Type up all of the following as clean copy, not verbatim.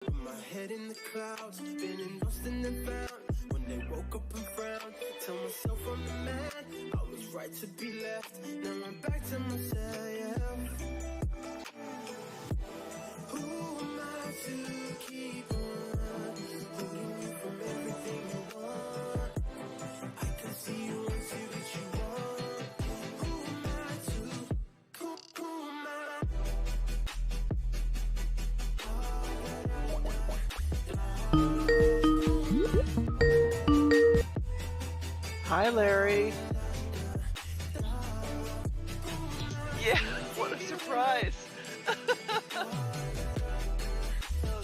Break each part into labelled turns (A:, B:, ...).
A: Put my head in the clouds, spinning lost and then found. When they woke up and frowned, tell myself I'm the man. I was right to be left, now I'm back to myself. Who am I to keep on holding you from everything you want? I can see you want to get you want. Who am I to, who am I?
B: Hi, Larry. Yeah, what a surprise. Oh,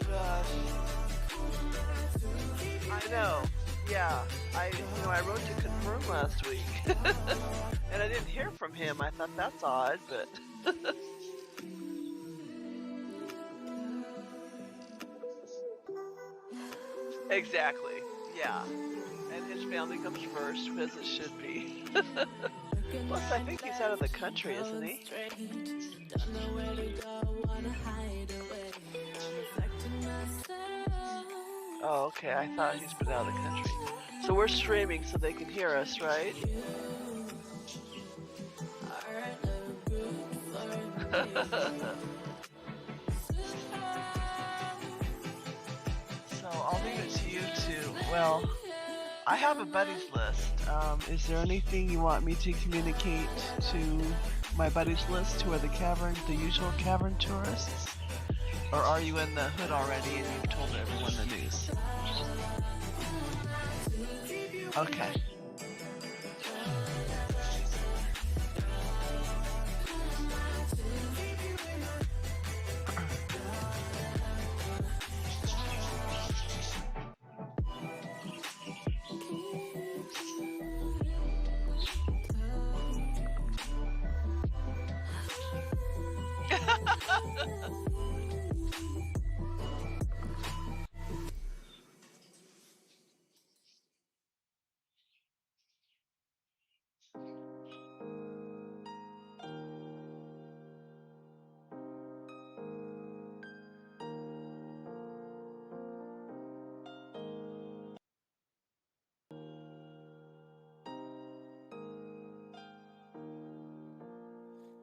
B: gosh. I know. Yeah, I wrote to confirm last week. And I didn't hear from him. I thought that's odd, but... Exactly. Yeah. And his family comes first, as it should be. Plus, I think he's out of the country, isn't he? Oh, okay. I thought he's been out of the country. So we're streaming so they can hear us, right? So I'll leave it to you to, well, I have a buddies list. Is there anything you want me to communicate to my buddies list who are the usual Cavern tourists? Or are you in the hood already and you've told everyone the news? Okay.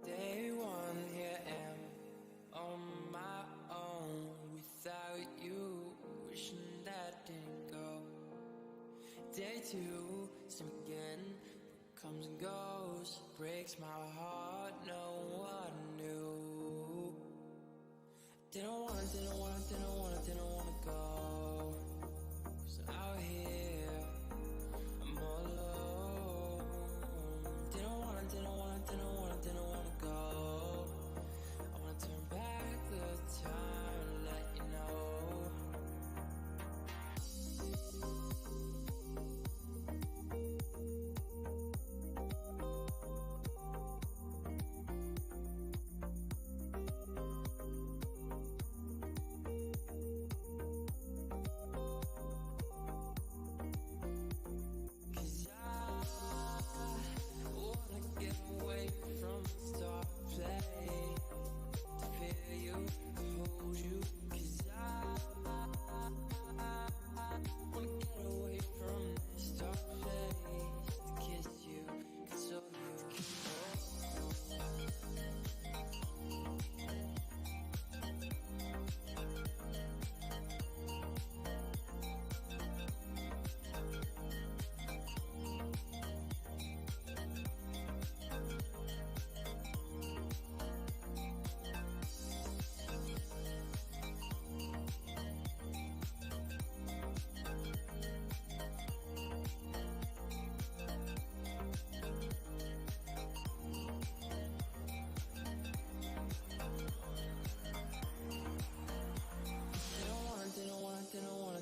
A: Day one, here I am on my own without you, wishing that didn't go. Day two, same again, comes and goes, breaks my heart, no one knew. Didn't wanna go. So out here, I'm all alone. Didn't wanna go. I wanna turn back the time and let you know. Cause I wanna get away from start play to feel you, hold you. Cause I wanna get away from this dark place to kiss you, console you.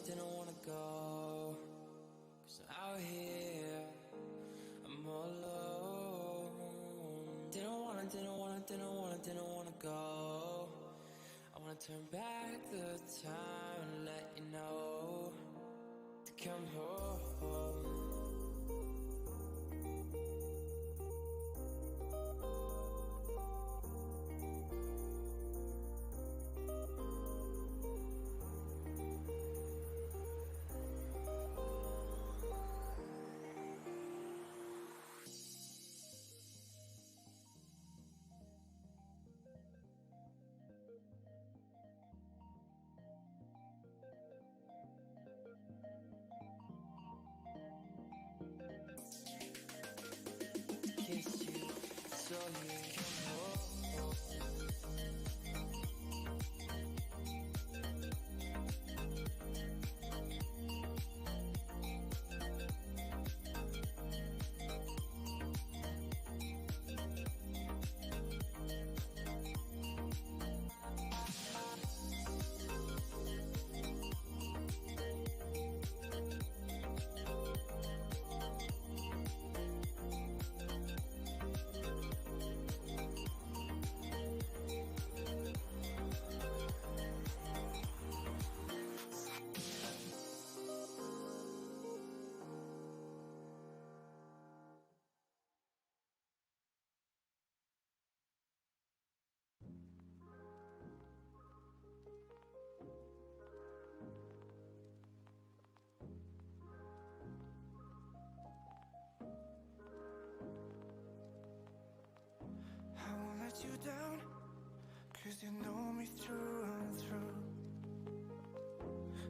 A: Didn't wanna go. Cause out here, I'm all alone. Didn't wanna go. I wanna turn back the time and let you know to come home. 'cause you know me through and through.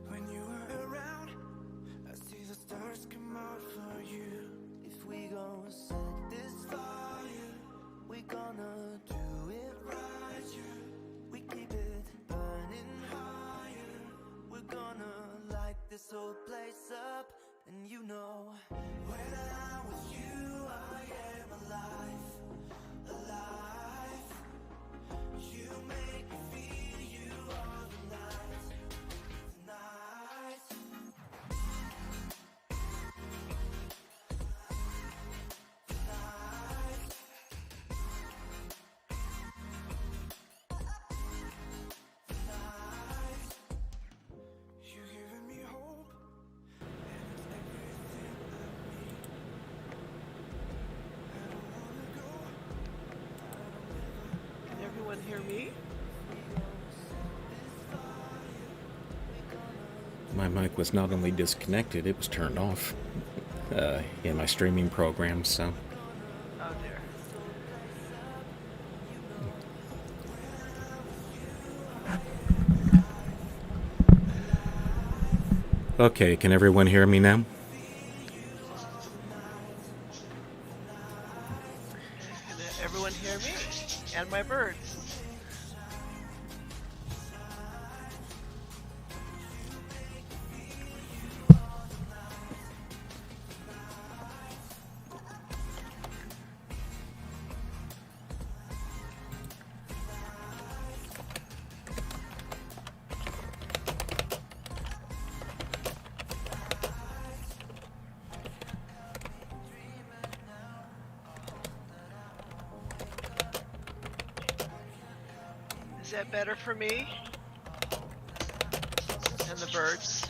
A: When you were around, I see the stars come out for you. If we gon' set this fire, we gonna do it right, yeah. We keep it burning higher. We're gonna light this whole place up. And you know, when I'm with you, I am alive, alive. You make me feel you all the night, tonight. You're giving me hope, and it's everything I need. I don't wanna go,
B: Can everyone hear me?
C: My mic was not only disconnected, it was turned off in my streaming program, so.
B: Oh dear.
C: Okay, can everyone hear me now?
B: Can everyone hear me? And my birds? Is that better for me? And the birds?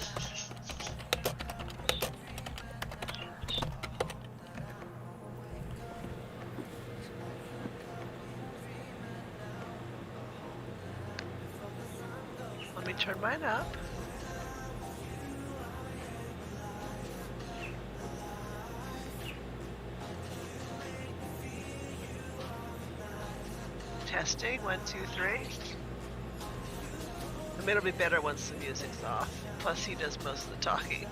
B: Let me turn mine up. Testing, 1, 2, 3. I mean, it'll be better once the music's off. Plus, he does most of the talking.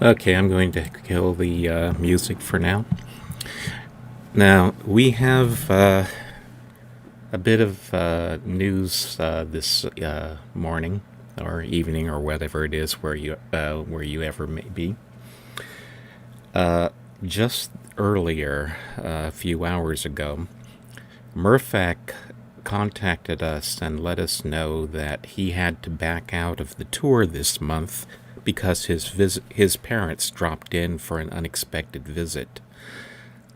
C: Okay, I'm going to kill the music for now. Now, we have a bit of news this morning or evening or whatever it is where you ever may be. Just earlier, a few hours ago, Murphak contacted us and let us know that he had to back out of the tour this month because his parents dropped in for an unexpected visit.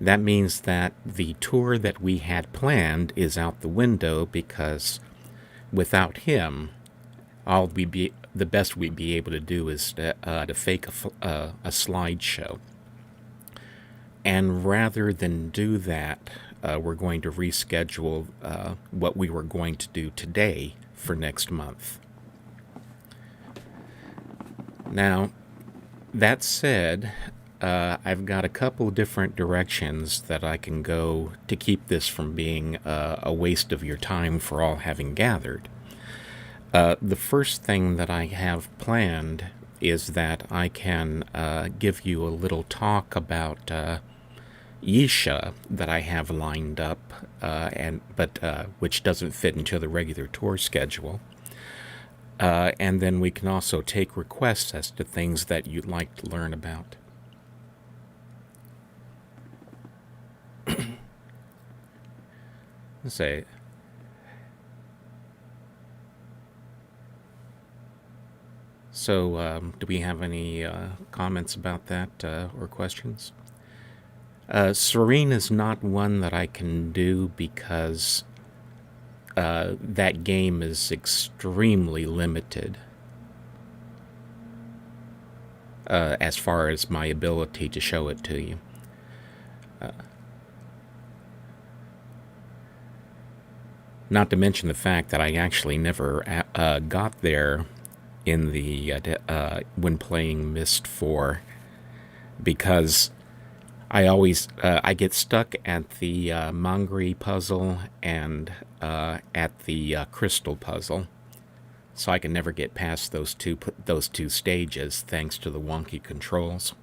C: That means that the tour that we had planned is out the window because without him, the best we'd be able to do is to fake a slideshow. And rather than do that, we're going to reschedule what we were going to do today for next month. Now, that said, I've got a couple different directions that I can go to keep this from being a waste of your time for all having gathered. The first thing that I have planned is that I can give you a little talk about Yeesha that I have lined up, but which doesn't fit into the regular tour schedule. And then we can also take requests as to things that you'd like to learn about. Let's say, so do we have any comments about that or questions? Serene is not one that I can do because that game is extremely limited as far as my ability to show it to you. Not to mention the fact that I actually never got there in the when playing Myst 4 because I always I get stuck at the Mangri puzzle and at the crystal puzzle, so I can never get past those two stages thanks to the wonky controls.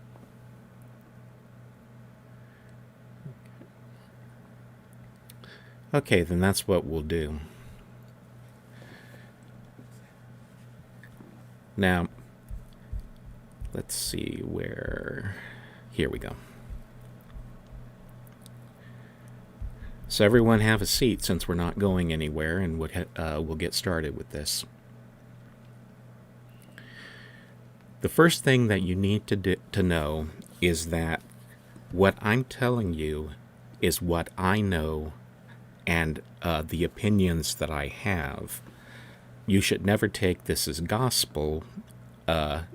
C: Okay, then that's what we'll do. Now, let's see where... Here we go. So everyone have a seat since we're not going anywhere, and we'll get started with this. The first thing that you need to know is that what I'm telling you is what I know and the opinions that I have. You should never take this as gospel,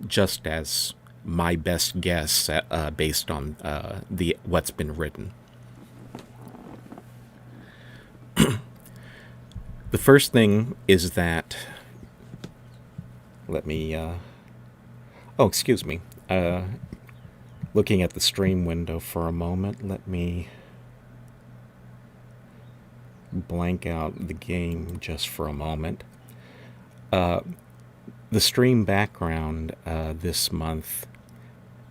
C: just as my best guess based on what's been written. The first thing is that, let me, excuse me, looking at the stream window for a moment, let me blank out the game just for a moment. The stream background this month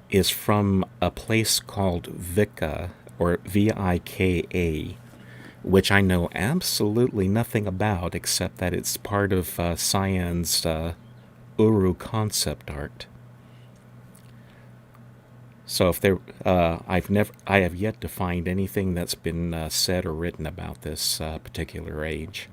C: is from a place called Vika, or Vika, which I know absolutely nothing about except that it's part of Cyan's Uru concept art. So if I have yet to find anything that's been said or written about this particular age.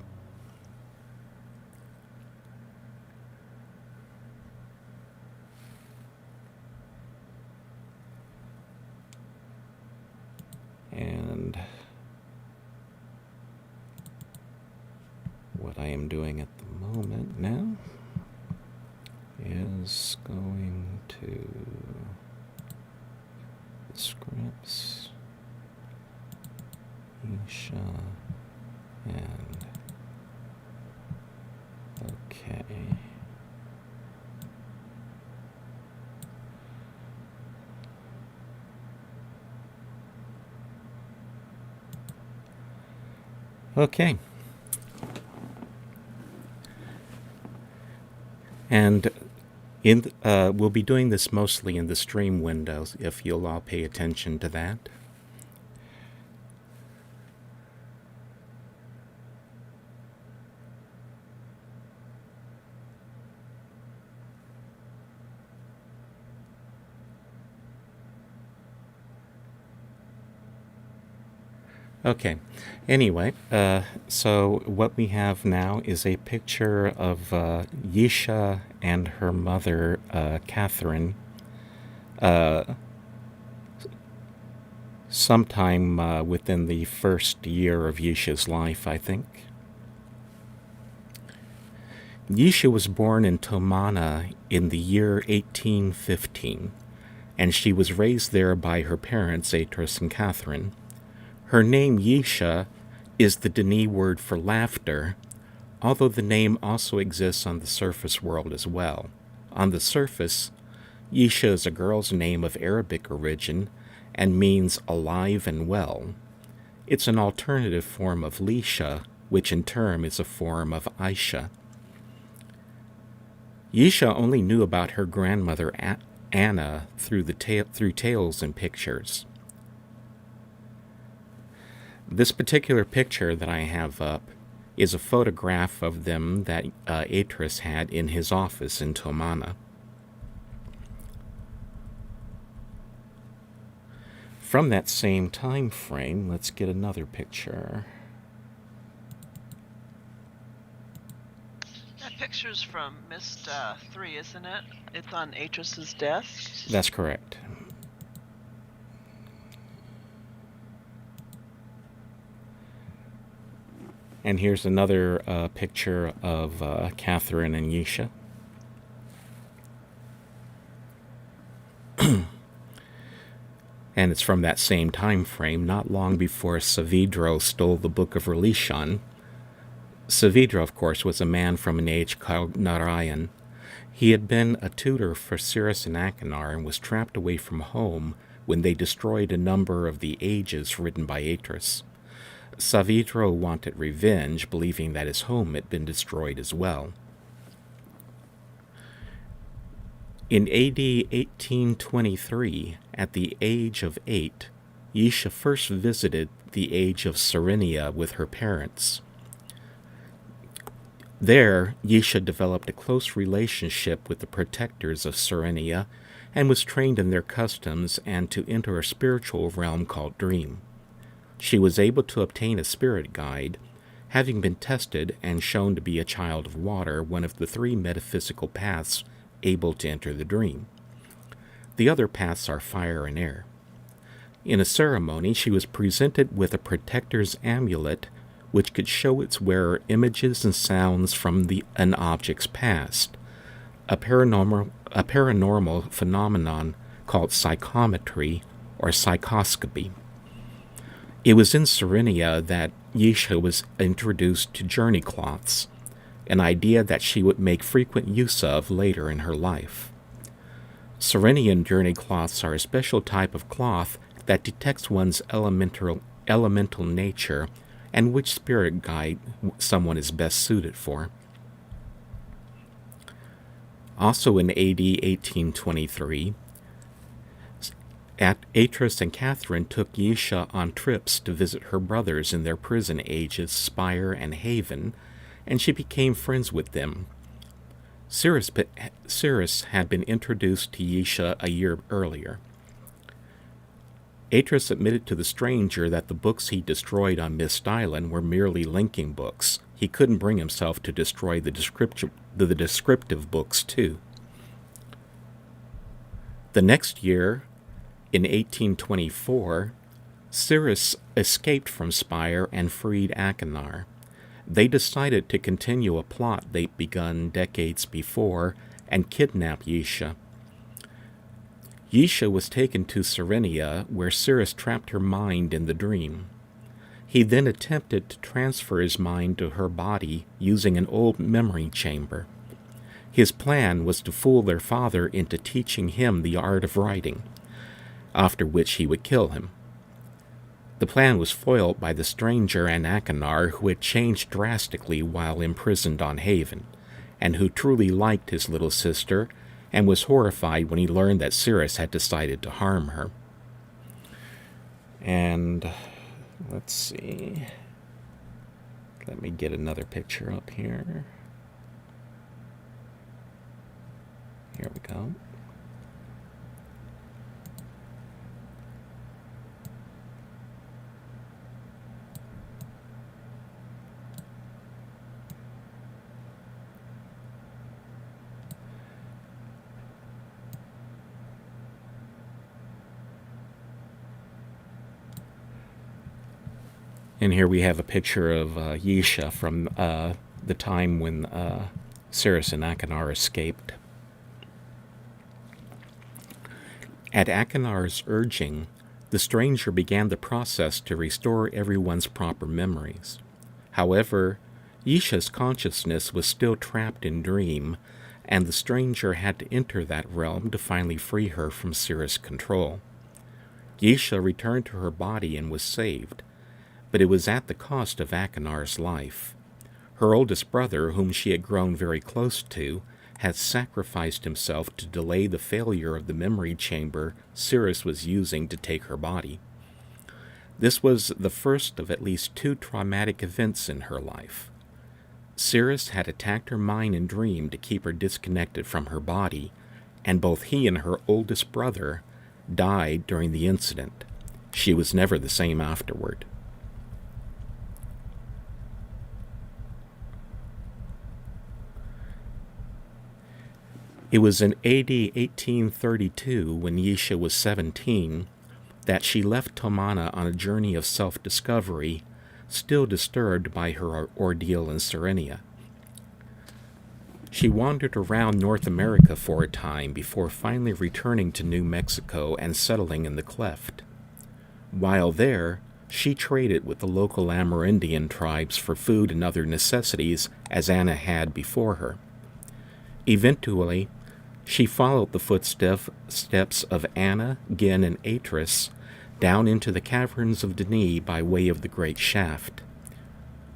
C: And what I am doing at the moment now is going to scripts, Yeesha, and okay. Okay. We'll be doing this mostly in the stream windows, if you'll all pay attention to that. Okay. Anyway, so what we have now is a picture of Yeesha and her mother, Catherine, sometime within the first year of Yeesha's life, I think. Yeesha was born in Tomana in the year 1815, and she was raised there by her parents, Atris and Catherine. Her name, Yeesha, is the Dene word for laughter, although the name also exists on the surface world as well. On the surface, Yeesha is a girl's name of Arabic origin and means alive and well. It's an alternative form of Lisha, which in turn is a form of Aisha. Yeesha only knew about her grandmother Anna through tales and pictures. This particular picture that I have up is a photograph of them that Atris had in his office in Tomana. From that same time frame, let's get another picture.
B: That picture's from Myst 3, isn't it? It's on Atris's desk.
C: That's correct. And here's another picture of Catherine and Yeesha. And it's from that same time frame, not long before Saavedra stole the Book of Relishon. Saavedra, of course, was a man from an age called Narayan. He had been a tutor for Cirrus and Achenar and was trapped away from home when they destroyed a number of the ages written by Atris. Saavedra wanted revenge, believing that his home had been destroyed as well. In AD 1823, at the age of 8, Yeesha first visited the age of Serenia with her parents. There, Yeesha developed a close relationship with the protectors of Serenia and was trained in their customs and to enter a spiritual realm called Dream. She was able to obtain a spirit guide, having been tested and shown to be a child of water, one of the 3 metaphysical paths able to enter the dream. The other paths are fire and air. In a ceremony, she was presented with a protector's amulet, which could show its wearer images and sounds from an object's past, a paranormal phenomenon called psychometry or psychoscopy. It was in Serenia that Yeesha was introduced to journey cloths, an idea that she would make frequent use of later in her life. Serenian journey cloths are a special type of cloth that detects one's elemental nature and which spirit guide someone is best suited for. Also in AD 1823, Atris and Catherine took Yeesha on trips to visit her brothers in their prison ages, Spire and Haven, and she became friends with them. Cirrus had been introduced to Yeesha a year earlier. Atris admitted to the stranger that the books he destroyed on Myst Island were merely linking books. He couldn't bring himself to destroy the descriptive books too. The next year, in 1824, Cirrus escaped from Spire and freed Achenar. They decided to continue a plot they'd begun decades before and kidnap Yeesha. Yeesha was taken to Serenia, where Cirrus trapped her mind in the dream. He then attempted to transfer his mind to her body using an old memory chamber. His plan was to fool their father into teaching him the art of writing, after which he would kill him. The plan was foiled by the stranger and Achenar, who had changed drastically while imprisoned on Haven, and who truly liked his little sister and was horrified when he learned that Cirrus had decided to harm her. And let's see. Let me get another picture up here. Here we go. And here we have a picture of Yeesha from the time when Cirrus and Achenar escaped. At Achenar's urging, the stranger began the process to restore everyone's proper memories. However, Yeesha's consciousness was still trapped in dream, and the stranger had to enter that realm to finally free her from Cirrus' control. Yeesha returned to her body and was saved, but it was at the cost of Achenar's life. Her oldest brother, whom she had grown very close to, had sacrificed himself to delay the failure of the memory chamber Cirrus was using to take her body. This was the first of at least 2 traumatic events in her life. Cirrus had attacked her mind and dream to keep her disconnected from her body, and both he and her oldest brother died during the incident. She was never the same afterward. It was in AD 1832, when Yeesha was 17, that she left Tomana on a journey of self-discovery, still disturbed by her ordeal in Serenia. She wandered around North America for a time before finally returning to New Mexico and settling in the Cleft. While there, she traded with the local Amerindian tribes for food and other necessities, as Anna had before her. Eventually, she followed the footsteps of Anna, Gin, and Atris down into the caverns of Denis by way of the Great Shaft.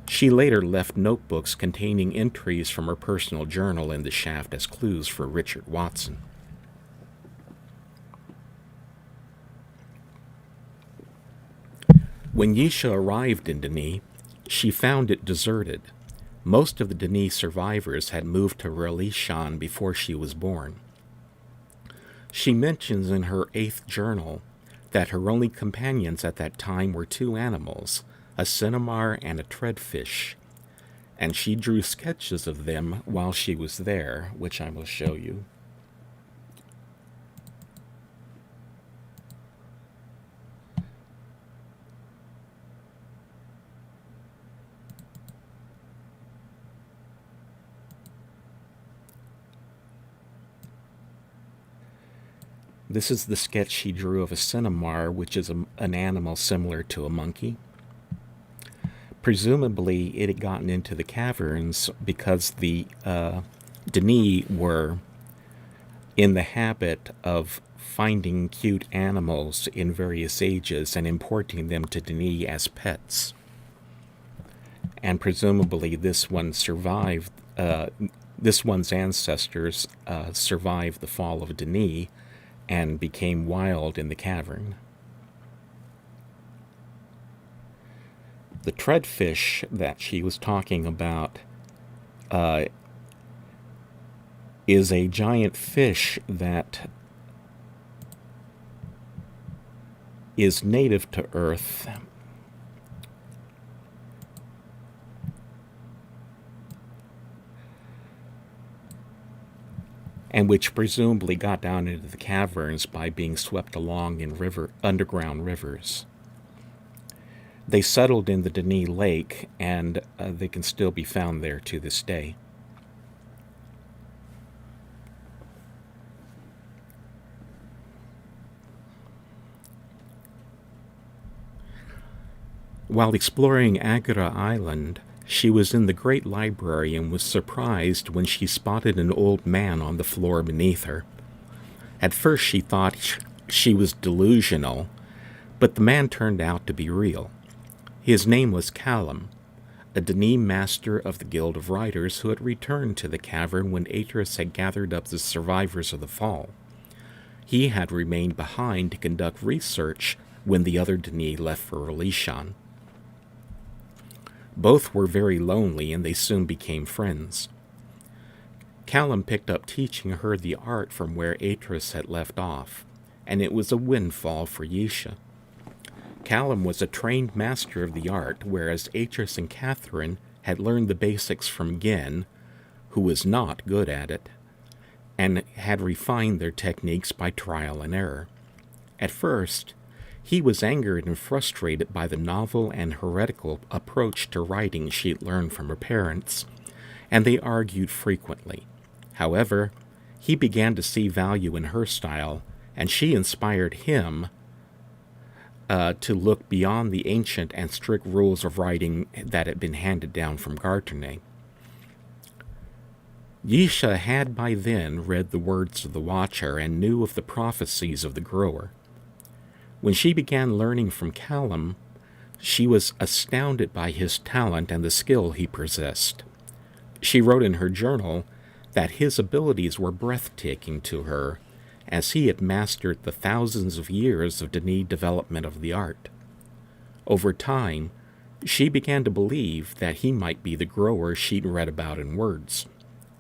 C: She later left notebooks containing entries from her personal journal in the shaft as clues for Richard Watson. When Yeesha arrived in Denis, she found it deserted. Most of the Denis survivors had moved to Relishan before she was born. She mentions in her 8th journal that her only companions at that time were 2 animals, a cinnabar and a treadfish, and she drew sketches of them while she was there, which I will show you. This is the sketch she drew of a cinnabar, which is an animal similar to a monkey. Presumably, it had gotten into the caverns because the Denis were in the habit of finding cute animals in various ages and importing them to Denis as pets. And presumably, this one survived. This one's ancestors survived the fall of Denis and became wild in the cavern. The treadfish that she was talking about is a giant fish that is native to Earth. And which presumably got down into the caverns by being swept along in underground rivers. They settled in the Denis Lake, and they can still be found there to this day. While exploring Agra Island, she was in the Great Library and was surprised when she spotted an old man on the floor beneath her. At first she thought she was delusional, but the man turned out to be real. His name was Callum, a Dene master of the Guild of Riders who had returned to the cavern when Atreus had gathered up the survivors of the fall. He had remained behind to conduct research when the other Dene left for Elishan. Both were very lonely, and they soon became friends. Callum picked up teaching her the art from where Atreus had left off, and it was a windfall for Yeesha. Callum was a trained master of the art, whereas Atreus and Catherine had learned the basics from Gin, who was not good at it, and had refined their techniques by trial and error. At first, he was angered and frustrated by the novel and heretical approach to writing she'd learned from her parents, and they argued frequently. However, he began to see value in her style, and she inspired him to look beyond the ancient and strict rules of writing that had been handed down from Garterne. Yeesha had by then read the words of the Watcher and knew of the prophecies of the Grower. When she began learning from Callum, she was astounded by his talent and the skill he possessed. She wrote in her journal that his abilities were breathtaking to her, as he had mastered the thousands of years of Dene development of the art. Over time, she began to believe that he might be the Grower she'd read about in words.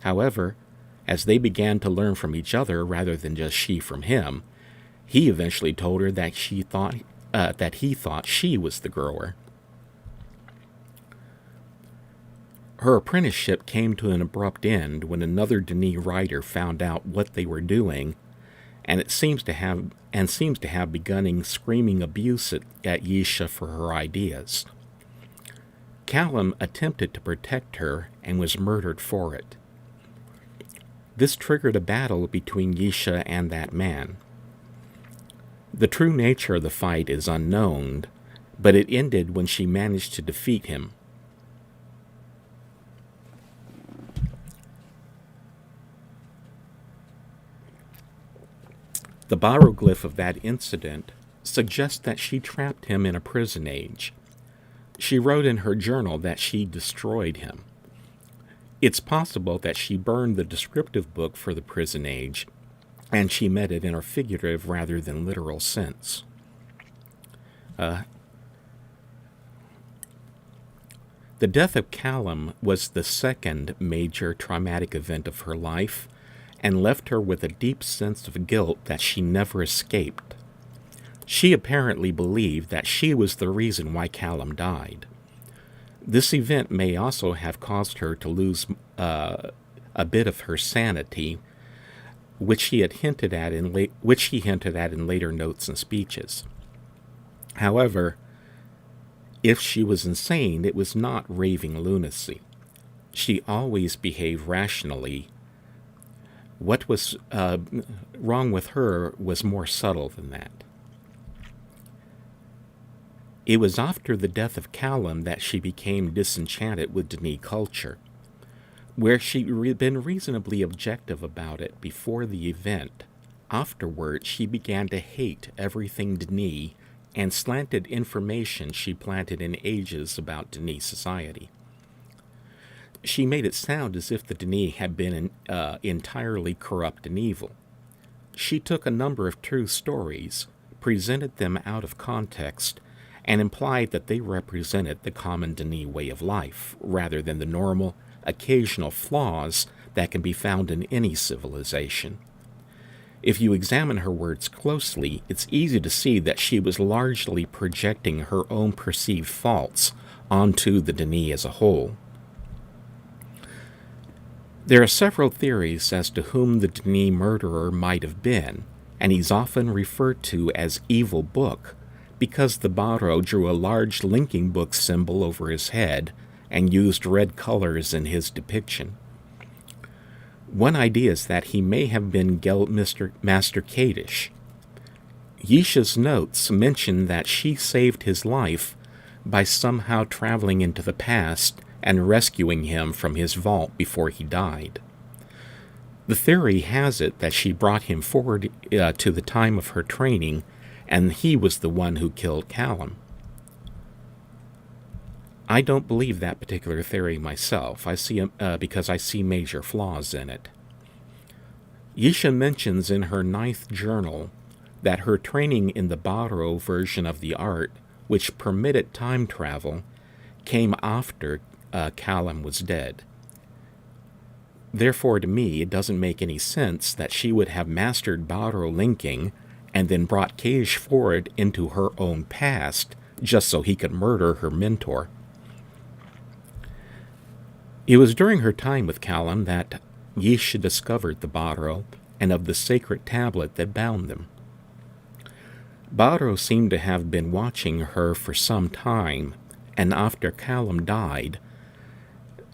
C: However, as they began to learn from each other rather than just she from him, he eventually told her that he thought she was the Grower. Her apprenticeship came to an abrupt end when another Dene writer found out what they were doing, and seems to have begun screaming abuse at Yeesha for her ideas. Callum attempted to protect her and was murdered for it. This triggered a battle between Yeesha and that man. The true nature of the fight is unknown, but it ended when she managed to defeat him. The baroglyph of that incident suggests that she trapped him in a prison age. She wrote in her journal that she destroyed him. It's possible that she burned the descriptive book for the prison age, and she meant it in a figurative rather than literal sense. The death of Callum was the second major traumatic event of her life, and left her with a deep sense of guilt that she never escaped. She apparently believed that she was the reason why Callum died. This event may also have caused her to lose a bit of her sanity, which he hinted at in later notes and speeches. However, if she was insane, it was not raving lunacy. She always behaved rationally. What was wrong with her was more subtle than that. It was after the death of Callum that she became disenchanted with Dene culture. Where she'd been reasonably objective about it before the event, afterward she began to hate everything Dene and slanted information she planted in ages about Dene society. She made it sound as if the Dene had been entirely corrupt and evil. She took a number of true stories, presented them out of context, and implied that they represented the common Dene way of life, rather than the normal, occasional flaws that can be found in any civilization. If you examine her words closely, it's easy to see that she was largely projecting her own perceived faults onto the Dene as a whole. There are several theories as to whom the Dene murderer might have been, and he's often referred to as Evil Book because the Baro drew a large linking book symbol over his head and used red colors in his depiction. One idea is that he may have been Master Kadish. Yeesha's notes mention that she saved his life by somehow traveling into the past and rescuing him from his vault before he died. The theory has it that she brought him forward to the time of her training, and he was the one who killed Callum. I don't believe that particular theory myself. Because I see major flaws in it. Yeesha mentions in her 9th journal that her training in the Baro version of the art, which permitted time travel, came after Callum was dead. Therefore, to me, it doesn't make any sense that she would have mastered Baro linking and then brought Cage forward into her own past just so he could murder her mentor. It was during her time with Callum that Yeesha discovered the Baro and of the sacred tablet that bound them. Baro seemed to have been watching her for some time, and after Callum died,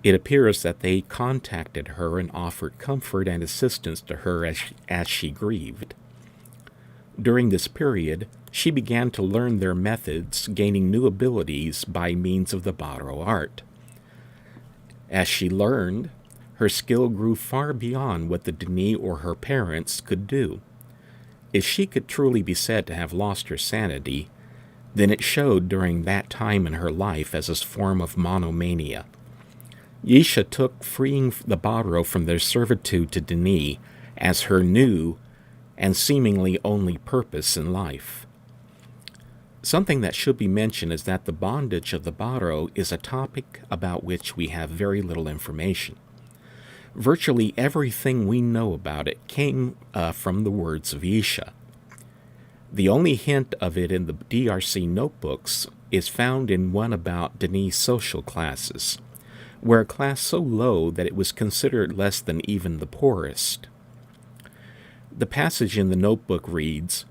C: it appears that they contacted her and offered comfort and assistance to her as she grieved. During this period, she began to learn their methods, gaining new abilities by means of the Baro art. As she learned, her skill grew far beyond what the Denis or her parents could do. If she could truly be said to have lost her sanity, then it showed during that time in her life as a form of monomania. Yeesha took freeing the Baro from their servitude to Denis as her new and seemingly only purpose in life. Something that should be mentioned is that the bondage of the Baro is a topic about which we have very little information. Virtually everything we know about it came from the words of Yeesha. The only hint of it in the DRC notebooks is found in one about Denis' social classes, where a class so low that it was considered less than even the poorest. The passage in the notebook reads,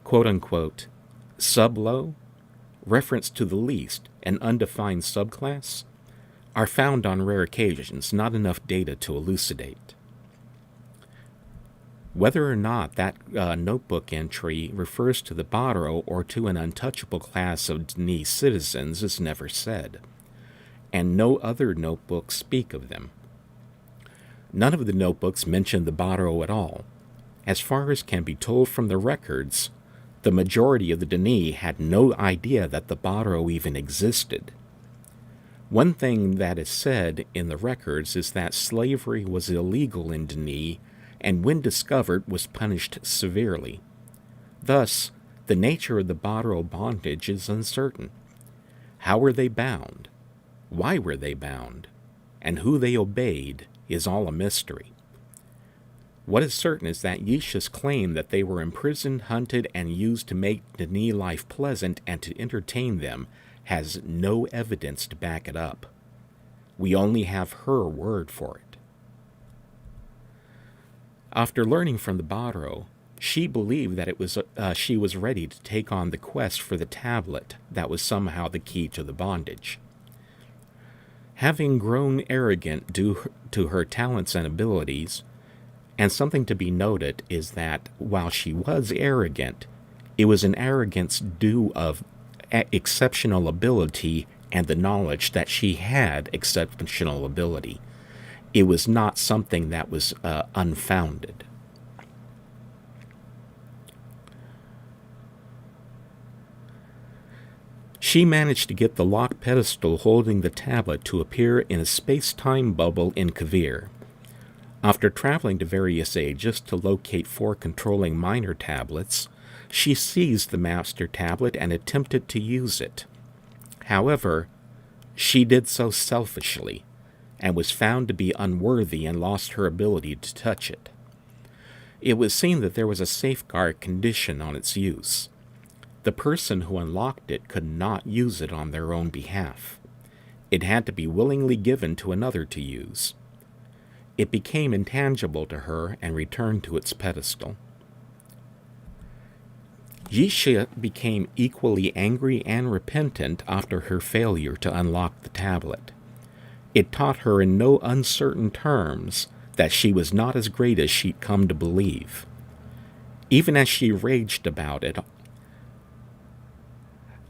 C: quote-unquote, sub-low, reference to the least, an undefined subclass, are found on rare occasions, not enough data to elucidate. Whether or not that notebook entry refers to the Baro or to an untouchable class of Denis citizens is never said, and no other notebooks speak of them. None of the notebooks mention the Baro at all. As far as can be told from the records, the majority of the Denis had no idea that the Baro even existed. One thing that is said in the records is that slavery was illegal in Denis, and when discovered was punished severely. Thus, the nature of the Baro bondage is uncertain. How were they bound? Why were they bound? And who they obeyed is all a mystery. What is certain is that Yeesha's claim that they were imprisoned, hunted, and used to make Denis life pleasant and to entertain them has no evidence to back it up. We only have her word for it. After learning from the Baro, she believed that she was ready to take on the quest for the tablet that was somehow the key to the bondage. Having grown arrogant due to her talents and abilities, and something to be noted is that while she was arrogant, it was an arrogance due of exceptional ability and the knowledge that she had exceptional ability. It was not something that was unfounded. She managed to get the locked pedestal holding the tablet to appear in a space-time bubble in Cavern. After traveling to various ages to locate 4 controlling minor tablets, she seized the master tablet and attempted to use it. However, she did so selfishly, and was found to be unworthy and lost her ability to touch it. It was seen that there was a safeguard condition on its use. The person who unlocked it could not use it on their own behalf. It had to be willingly given to another to use. It became intangible to her and returned to its pedestal. Yeesha became equally angry and repentant after her failure to unlock the tablet. It taught her in no uncertain terms that she was not as great as she'd come to believe. Even as she raged about it,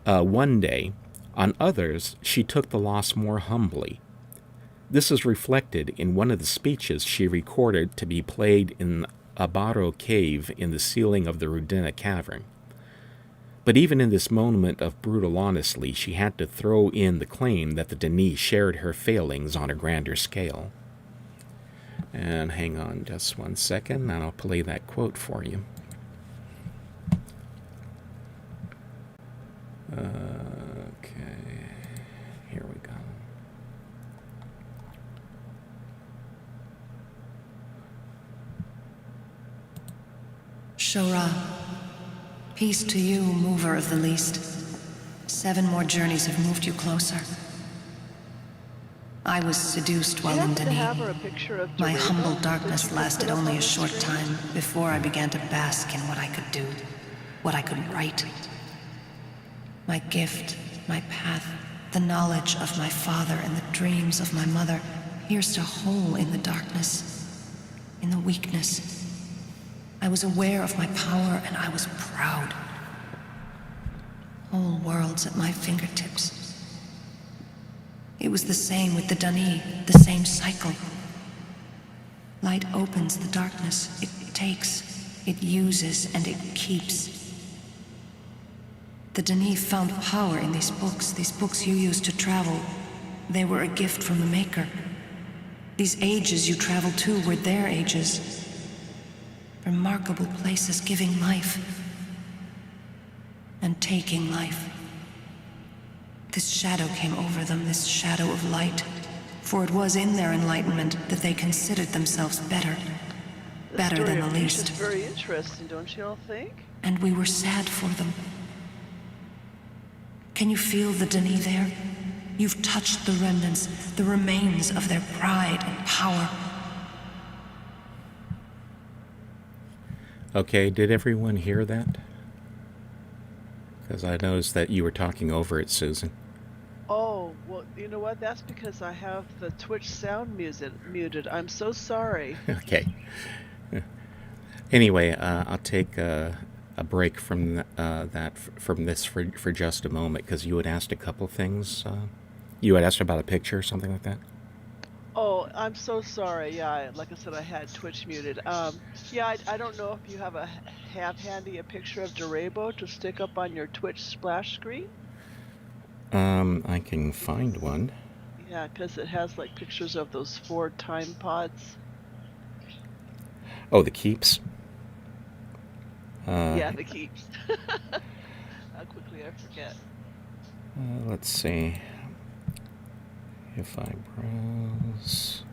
C: one day, on others she took the loss more humbly. This is reflected in one of the speeches she recorded to be played in a Baro cave in the ceiling of the Rudina Cavern. But even in this moment of brutal honesty, she had to throw in the claim that the Denis shared her failings on a grander scale. And hang on just 1 second, and I'll play that quote for you. Okay, here we go.
D: Shora, peace to you, mover of the least. 7 more journeys have moved you closer. I was seduced while in Denis. My humble darkness lasted only a short time before I began to bask in what I could do, what I could write. My gift, my path, the knowledge of my father and the dreams of my mother pierced a hole in the darkness, in the weakness. I was aware of my power and I was proud. Whole worlds at my fingertips. It was the same with the Denis, the same cycle. Light opens the darkness, it takes, it uses, and it keeps. The Denis found power in these books you used to travel. They were a gift from the Maker. These ages you traveled to were their ages. Remarkable places giving life and taking life. This shadow came over them, this shadow of light, for it was in their enlightenment that they considered themselves better than the least.
B: It's very interesting, don't you all think?
D: And we were sad for them. Can you feel the Denis there? You've touched the remnants, the remains of their pride and power.
C: Okay, did everyone hear that? Because I noticed that you were talking over it, Susan.
B: Oh, well, you know what? That's because I have the Twitch sound muted. I'm so sorry.
C: Okay. Anyway, I'll take a break from this for just a moment, because you had asked a couple things. You had asked about a picture or something like that?
B: Oh, I'm so sorry. Yeah, like I said, I had Twitch muted. Yeah, I don't know if you have handy a picture of Durabo to stick up on your Twitch splash screen.
C: I can find one.
B: Yeah, because it has like pictures of those 4 time pods.
C: Oh, the keeps?
B: Yeah, the keeps. How quickly I forget.
C: Let's see. If I browse...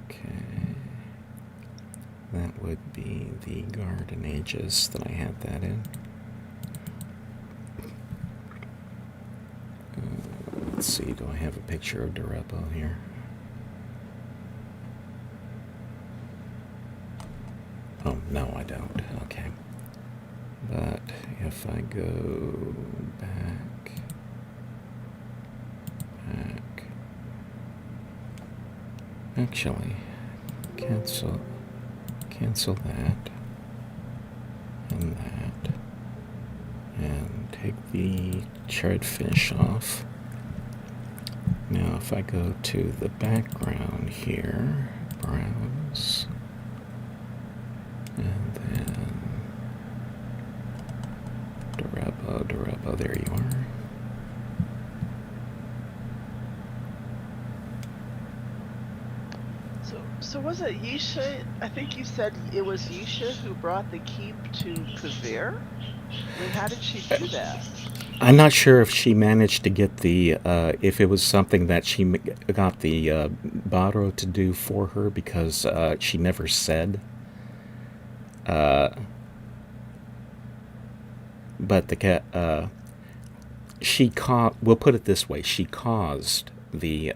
C: okay. That would be the Garden Ages that I had that in. Let's see, do I have a picture of Durabo here? Oh, no, I don't. Okay. But if I go back... Actually, cancel that, and that, and take the charred finish off. Now if I go to the background here, browse, and then Durabo, there you are.
B: So was it Yeesha? I think you said it was Yeesha who brought the keep to Cavern? I mean, how did she do that?
C: I'm not sure if she managed to get the, if it was something that she got the Baro to do for her, because she never said. But we'll put it this way, she caused the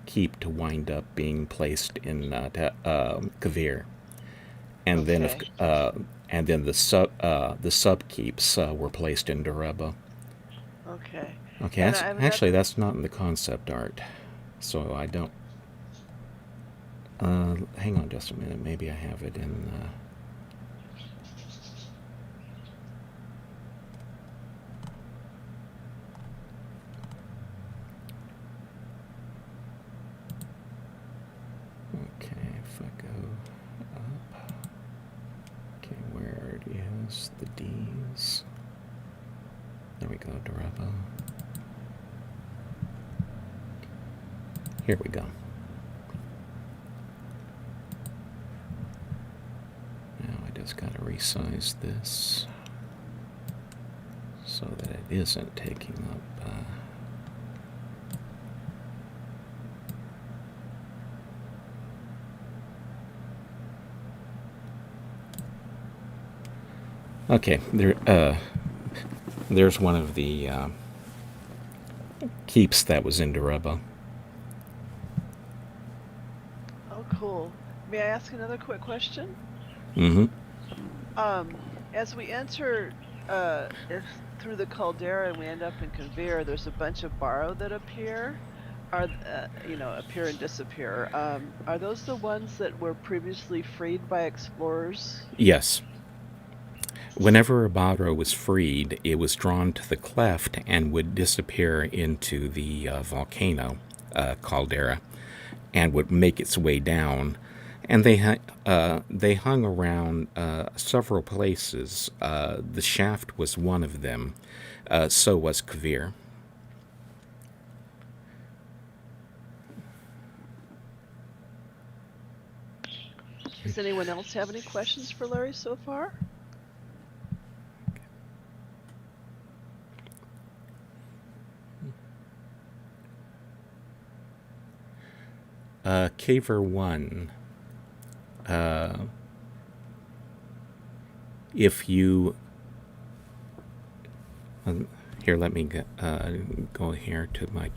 C: keep to wind up being placed in Cavern, and then the sub keeps were placed in Durabo.
B: Okay.
C: Okay, actually that's not in the concept art, so I don't. Hang on just a minute. Maybe I have it in. Okay, if I go up. Okay, where the D's. There we go, Durabo. Here we go. Now I just got to resize this so that it isn't taking up okay, there's one of the keeps that was in Durabo.
B: Oh, cool. May I ask another quick question?
C: Mm-hmm.
B: As we enter through the caldera and we end up in Cavern, there's a bunch of Barrow that appear. Appear and disappear. Are those the ones that were previously freed by explorers?
C: Yes. Whenever a Barrow was freed, it was drawn to the cleft and would disappear into the volcano caldera and would make its way down. And they hung around several places. The shaft was one of them. So was Cavern.
B: Does anyone else have any questions for Larry so far?
C: Caver 1. If you... here, let me go here to my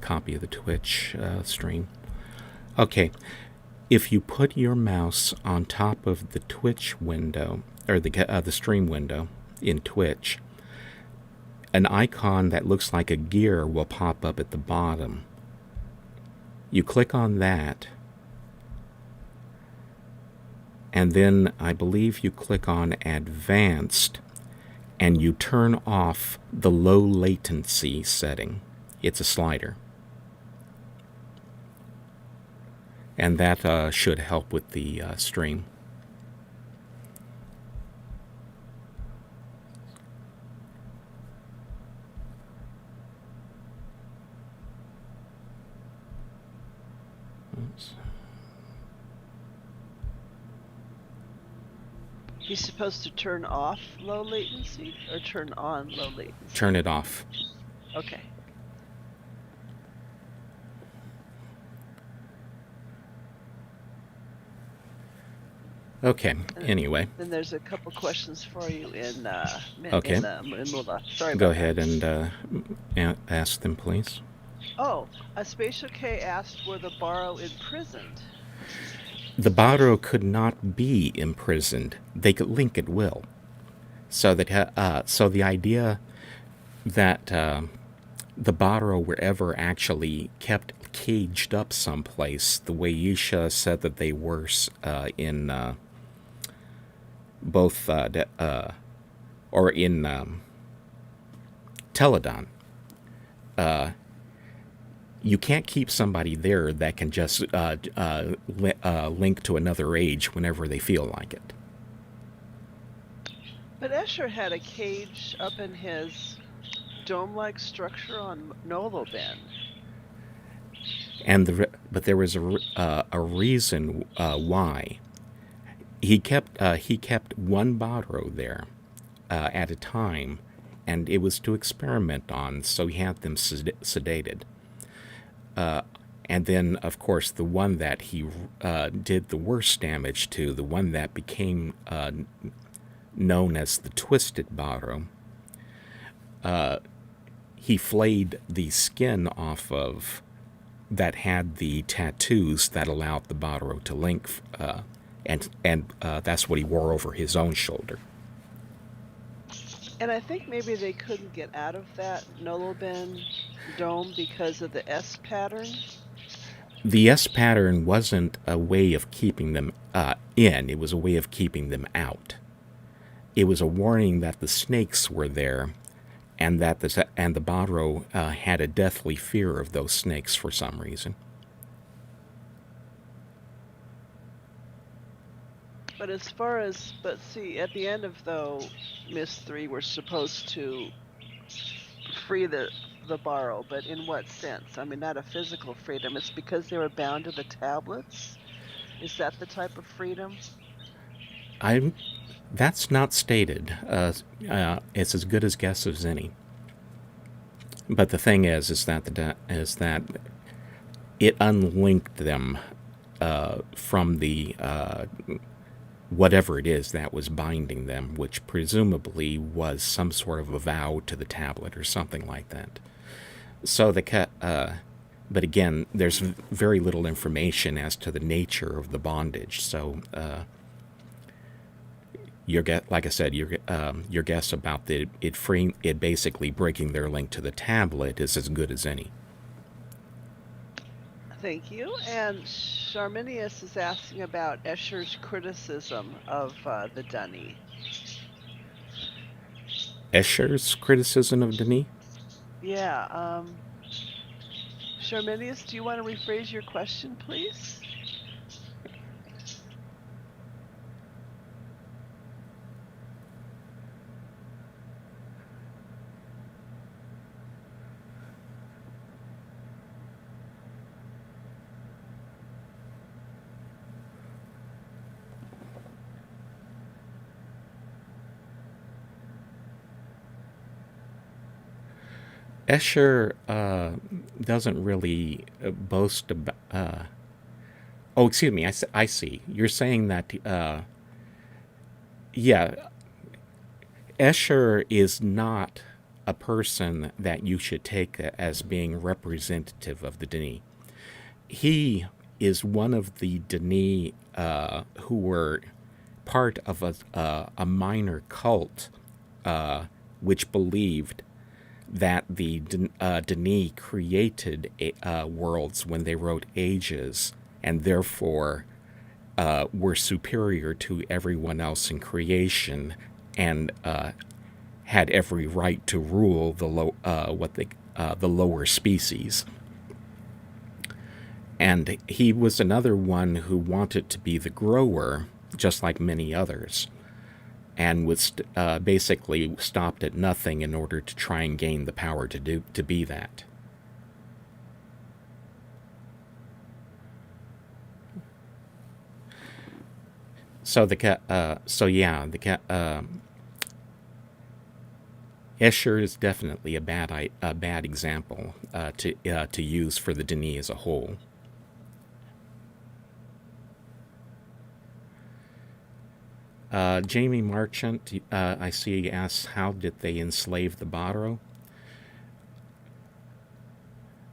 C: copy of the Twitch stream. Okay. If you put your mouse on top of the Twitch window, or the stream window in Twitch, an icon that looks like a gear will pop up at the bottom. You click on that, and then I believe you click on Advanced, and you turn off the low latency setting. It's a slider. And that should help with the stream. Oops.
B: He's supposed to turn off low latency or turn on low latency?
C: Turn it off.
B: Okay.
C: Okay, anyway.
B: Then there's a couple questions for you in Moola. Sorry about
C: Go ahead and ask them, please.
B: Oh, a Spatial K asked, were the Barrow imprisoned?
C: The Barrow could not be imprisoned. They could link at will. So that so the idea that the Barrow were ever actually kept caged up someplace, the way Yeesha said that they were in both or in Teledon. You can't keep somebody there that can just link to another age whenever they feel like it.
B: But Escher had a cage up in his dome-like structure on Noloben.
C: But there was a reason why. He kept one Barrow there at a time, and it was to experiment on, so he had them sedated. And then, of course, the one that he did the worst damage to, the one that became known as the Twisted Barrow, he flayed the skin off of that had the tattoos that allowed the Barrow to link, and that's what he wore over his own shoulder.
B: And I think maybe they couldn't get out of that Noloben dome because of the S pattern.
C: The S pattern wasn't a way of keeping them in, it was a way of keeping them out. It was a warning that the snakes were there, and that the Barrow had a deathly fear of those snakes for some reason.
B: But as far as, but see, at the end of though Myst 3, we're supposed to free the Borrow, but in what sense? I mean, not a physical freedom. It's because they were bound to the tablets. Is that the type of freedom?
C: I'm. That's not stated. It's as good as guess as any. But the thing is that it unlinked them from the whatever it is that was binding them, which presumably was some sort of a vow to the tablet or something like that. So but again, there's very little information as to the nature of the bondage. So like I said, your guess about it basically breaking their link to the tablet is as good as any.
B: Thank you. And Charminius is asking about Escher's criticism of the Dunny.
C: Escher's criticism of Denis?
B: Yeah. Charminius, do you want to rephrase your question, please?
C: Escher doesn't really boast about. Oh, excuse me. I see. You're saying that. Yeah, Escher is not a person that you should take as being representative of the Denis. He is one of the Denis who were part of a minor cult which believed that the Denis created worlds when they wrote Ages, and therefore were superior to everyone else in creation, and had every right to rule the lower species. And he was another one who wanted to be the grower, just like many others, and was basically stopped at nothing in order to try and gain the power to be that. So Escher is definitely a bad example to use for the Denis as a whole. Jamie Marchant, I see, asks, how did they enslave the Barrow?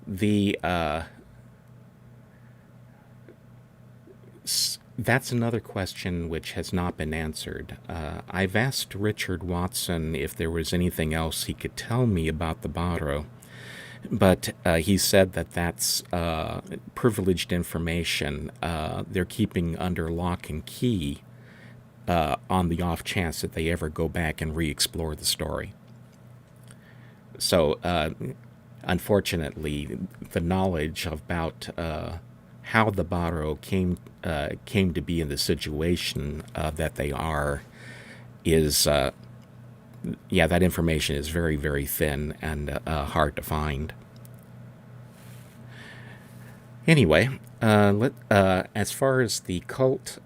C: That's another question which has not been answered. I've asked Richard Watson if there was anything else he could tell me about the Barrow, but he said that that's privileged information they're keeping under lock and key on the off chance that they ever go back and re-explore the story. So, unfortunately, the knowledge about how the Barrow came to be in the situation that they are is, that information is very, very thin and hard to find. Anyway, as far as the cult,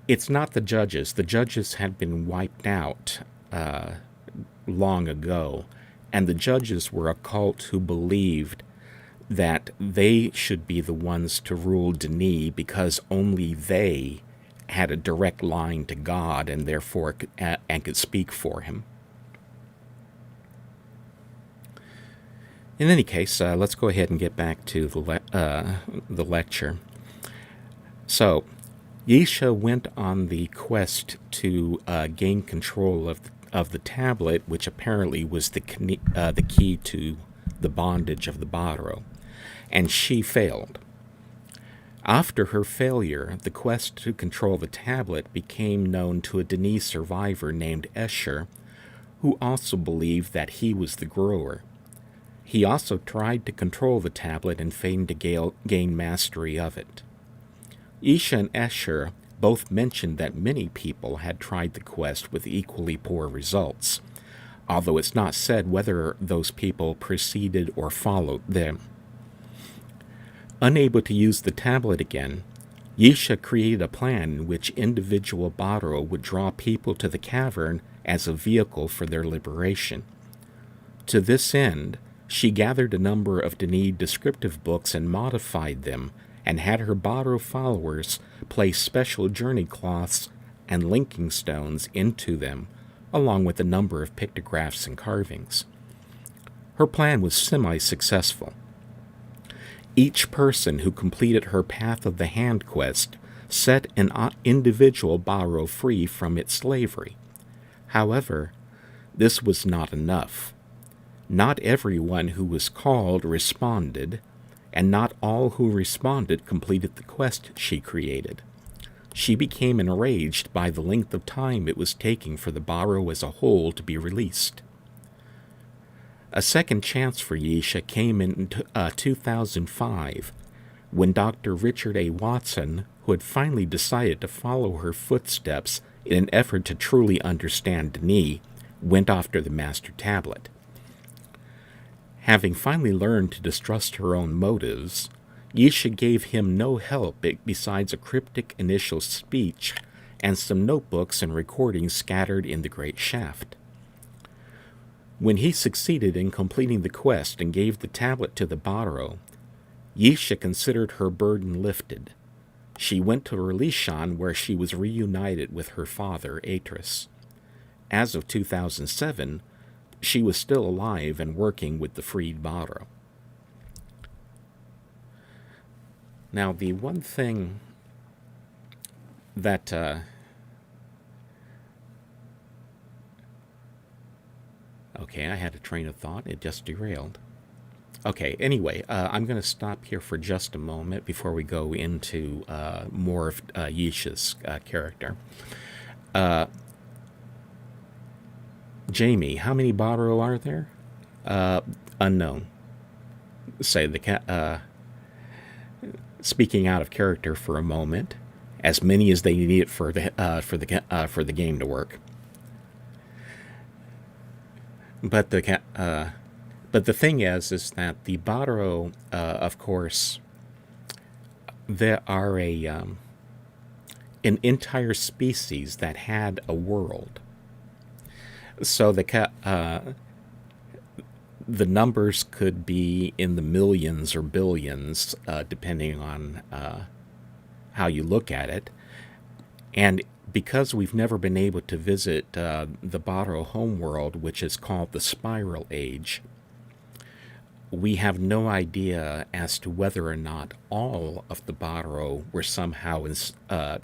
C: it's not the judges. The judges had been wiped out long ago, and the judges were a cult who believed that they should be the ones to rule Denis because only they had a direct line to God and therefore could speak for him. In any case, let's go ahead and get back to the lecture. So, Yeesha went on the quest to gain control of the tablet, which apparently was the key to the bondage of the Barrow, and she failed. After her failure, the quest to control the tablet became known to a Denis survivor named Escher, who also believed that he was the grower. He also tried to control the tablet and feigned to gain mastery of it. Yeesha and Escher both mentioned that many people had tried the quest with equally poor results, although it's not said whether those people preceded or followed them. Unable to use the tablet again, Yeesha created a plan in which individual Baro would draw people to the cavern as a vehicle for their liberation. To this end, she gathered a number of Dene descriptive books and modified them, and had her Baro followers place special journey cloths and linking stones into them, along with a number of pictographs and carvings. Her plan was semi-successful. Each person who completed her Path of the Hand quest set an individual Baro free from its slavery. However, this was not enough. Not everyone who was called responded, and not all who responded completed the quest she created. She became enraged by the length of time it was taking for the Baro as a whole to be released. A second chance for Yeesha came in 2005, when Dr. Richard A. Watson, who had finally decided to follow her footsteps in an effort to truly understand Dene, went after the Master Tablet. Having finally learned to distrust her own motives, Yeesha gave him no help besides a cryptic initial speech and some notebooks and recordings scattered in the great shaft. When he succeeded in completing the quest and gave the tablet to the Baro, Yeesha considered her burden lifted. She went to Relishan, where she was reunited with her father, Atris. As of 2007, she was still alive and working with the freed Baro. Now, the one thing that okay, I had a train of thought. It just derailed. Okay, anyway, I'm going to stop here for just a moment before we go into more of Yeesha's character. Jamie, how many Baro are there? Unknown. Say the cat. Speaking out of character for a moment, as many as they need for the game to work. But the thing is that the Baro, of course, there are an entire species that had a world. So the numbers could be in the millions or billions, depending on how you look at it. And because we've never been able to visit the Baro homeworld, which is called the Spiral Age, we have no idea as to whether or not all of the Baro were somehow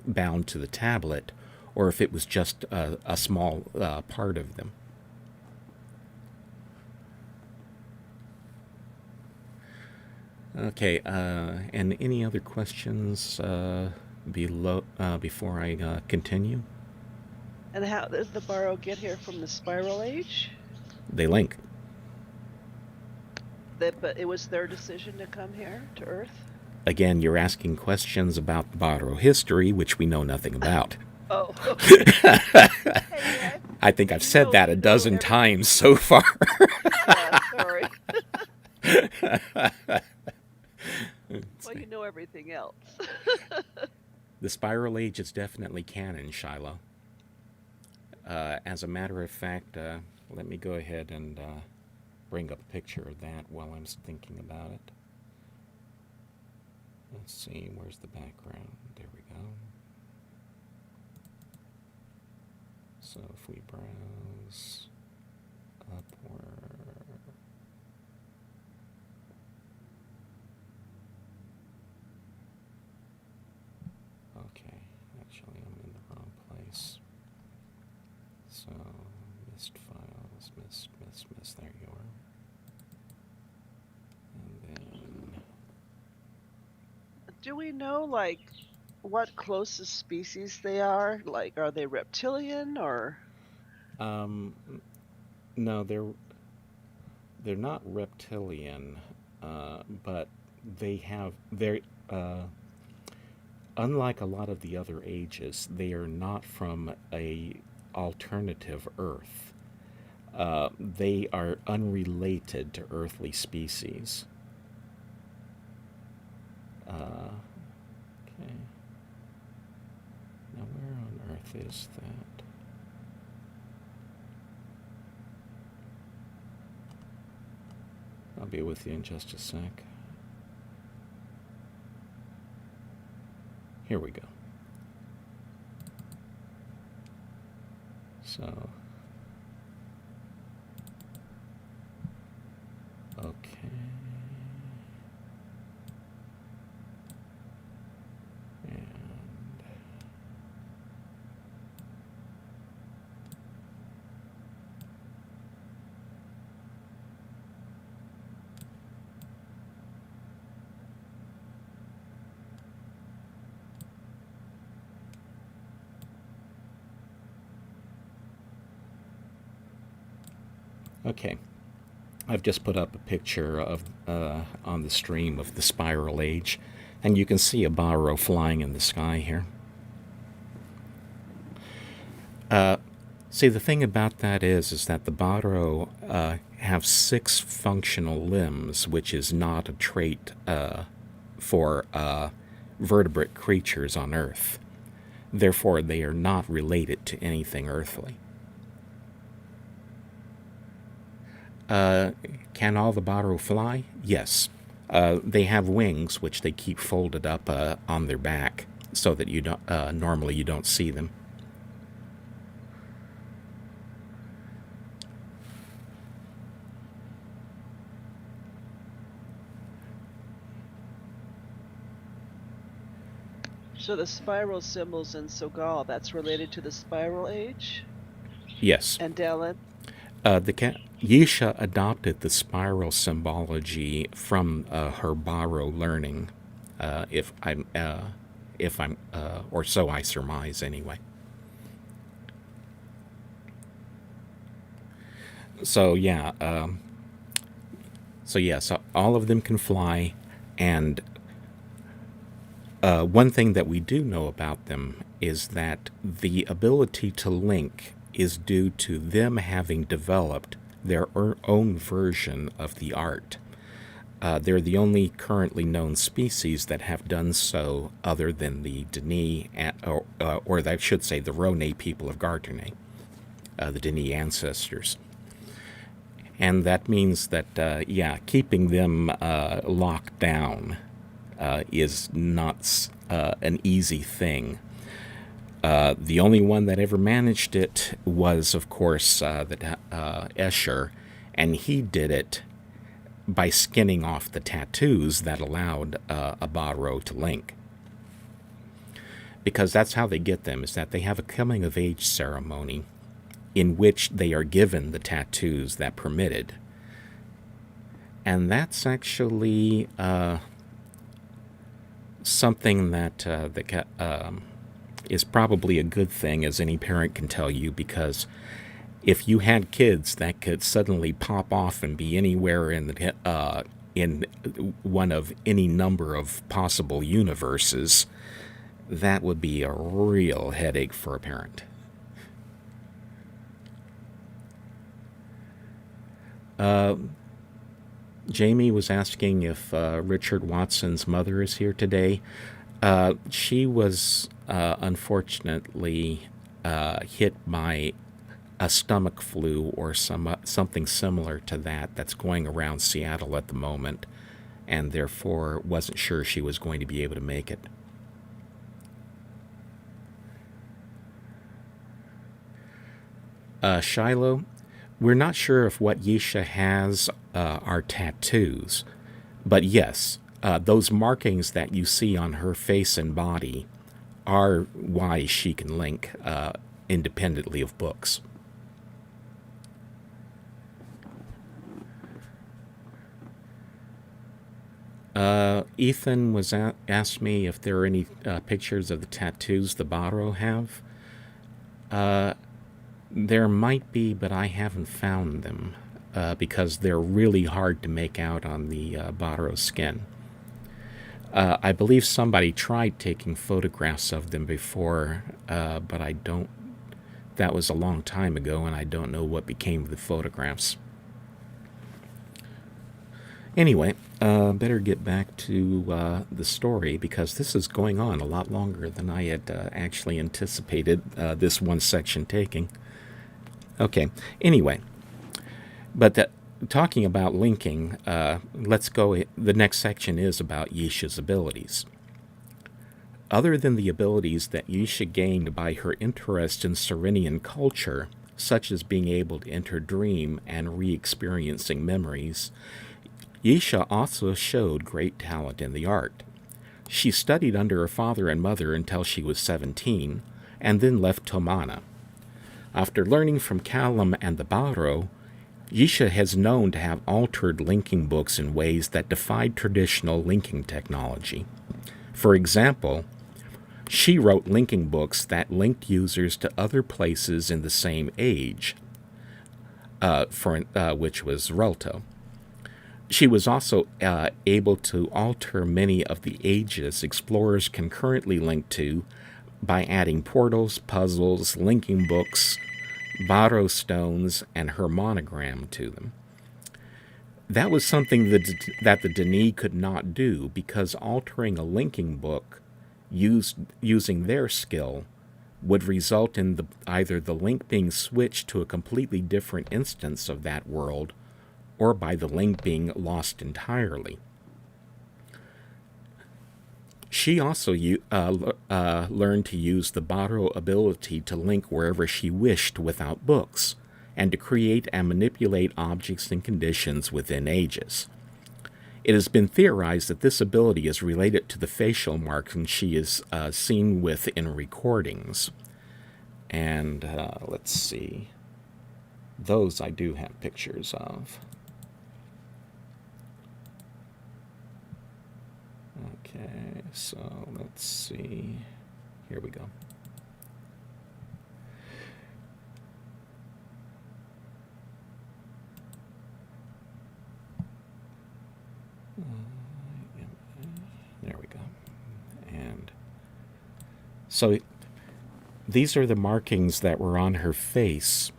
C: bound to the tablet, or if it was just a small part of them. Okay, and any other questions before I continue?
B: And how does the Baro get here from the Spiral Age?
C: They link.
B: But it was their decision to come here, to Earth?
C: Again, you're asking questions about the Baro history, which we know nothing about.
B: Oh.
C: I think I've said that a dozen times so far.
B: Sorry. Well, you know everything else.
C: The Spiral Age is definitely canon, Shiloh. As a matter of fact, let me go ahead and bring up a picture of that while I'm thinking about it. Let's see, where's the background? There we go. So if we browse upward, okay, actually I'm in the wrong place. So Myst files, Myst, there you are. And then
B: Do we know, like, what closest species they are? Like, are they reptilian or?
C: No, they're not reptilian, but they're unlike a lot of the other ages, they are not from a alternative Earth. They are unrelated to earthly species. Okay. Now, where on earth is that? I'll be with you in just a sec. Here we go. So, okay. And okay. I've just put up a picture of on the stream of the spiral age, and you can see a Barrow flying in the sky here. See, the thing about that is that the Barrow have 6 functional limbs, which is not a trait for vertebrate creatures on Earth. Therefore, they are not related to anything earthly. Can all the Barrow fly? Yes. They have wings, which they keep folded up on their back, so that you don't normally you don't see them.
B: So the spiral symbols in Sogal, that's related to the spiral age?
C: Yes.
B: And Dallin?
C: Yeesha adopted the spiral symbology from her Barrow learning, or so I surmise anyway. So yeah, so all of them can fly, and one thing that we do know about them is that the ability to link is due to them having developed their own version of the art. They're the only currently known species that have done so, other than the Denis, or I should say the Rhone people of Garternay, the Denis ancestors. And that means that, keeping them locked down is not an easy thing. The only one that ever managed it was, of course, Escher, and he did it by skinning off the tattoos that allowed a Barrow to link. Because that's how they get them, is that they have a coming-of-age ceremony in which they are given the tattoos that permitted. And that's actually something that is probably a good thing, as any parent can tell you, because if you had kids that could suddenly pop off and be anywhere in one of any number of possible universes, that would be a real headache for a parent. Jamie was asking if Richard Watson's mother is here today. She was unfortunately hit by a stomach flu or something similar to that that's going around Seattle at the moment, and therefore wasn't sure she was going to be able to make it. Shiloh, we're not sure if what Yeesha has are tattoos, but yes, those markings that you see on her face and body are why she can link independently of books. Ethan was asked me if there are any pictures of the tattoos the Barrow have. There might be, but I haven't found them because they're really hard to make out on the Barrow skin. I believe somebody tried taking photographs of them before, but I don't. That was a long time ago, and I don't know what became of the photographs. Anyway, better get back to the story, because this is going on a lot longer than I had actually anticipated this one section taking. Okay, anyway, but talking about linking, let's go. The next section is about Yeesha's abilities. Other than the abilities that Yeesha gained by her interest in Serenian culture, such as being able to enter dream and re-experiencing memories, Yeesha also showed great talent in the art. She studied under her father and mother until she was 17, and then left Tomana. After learning from Callum and the Barrow, Yeesha has known to have altered linking books in ways that defied traditional linking technology. For example, she wrote linking books that linked users to other places in the same age, which was Relto. She was also able to alter many of the ages explorers can currently link to by adding portals, puzzles, linking books, Barrow stones, and her monogram to them. That was something that the Dini could not do, because altering a linking book using their skill would result in either the link being switched to a completely different instance of that world, or by the link being lost entirely. She also learned to use the Barrow ability to link wherever she wished without books, and to create and manipulate objects and conditions within ages. It has been theorized that this ability is related to the facial markings she is seen with in recordings. And let's see. Those I do have pictures of. Okay, so let's see. Here we go. There we go. And so these are the markings that were on her face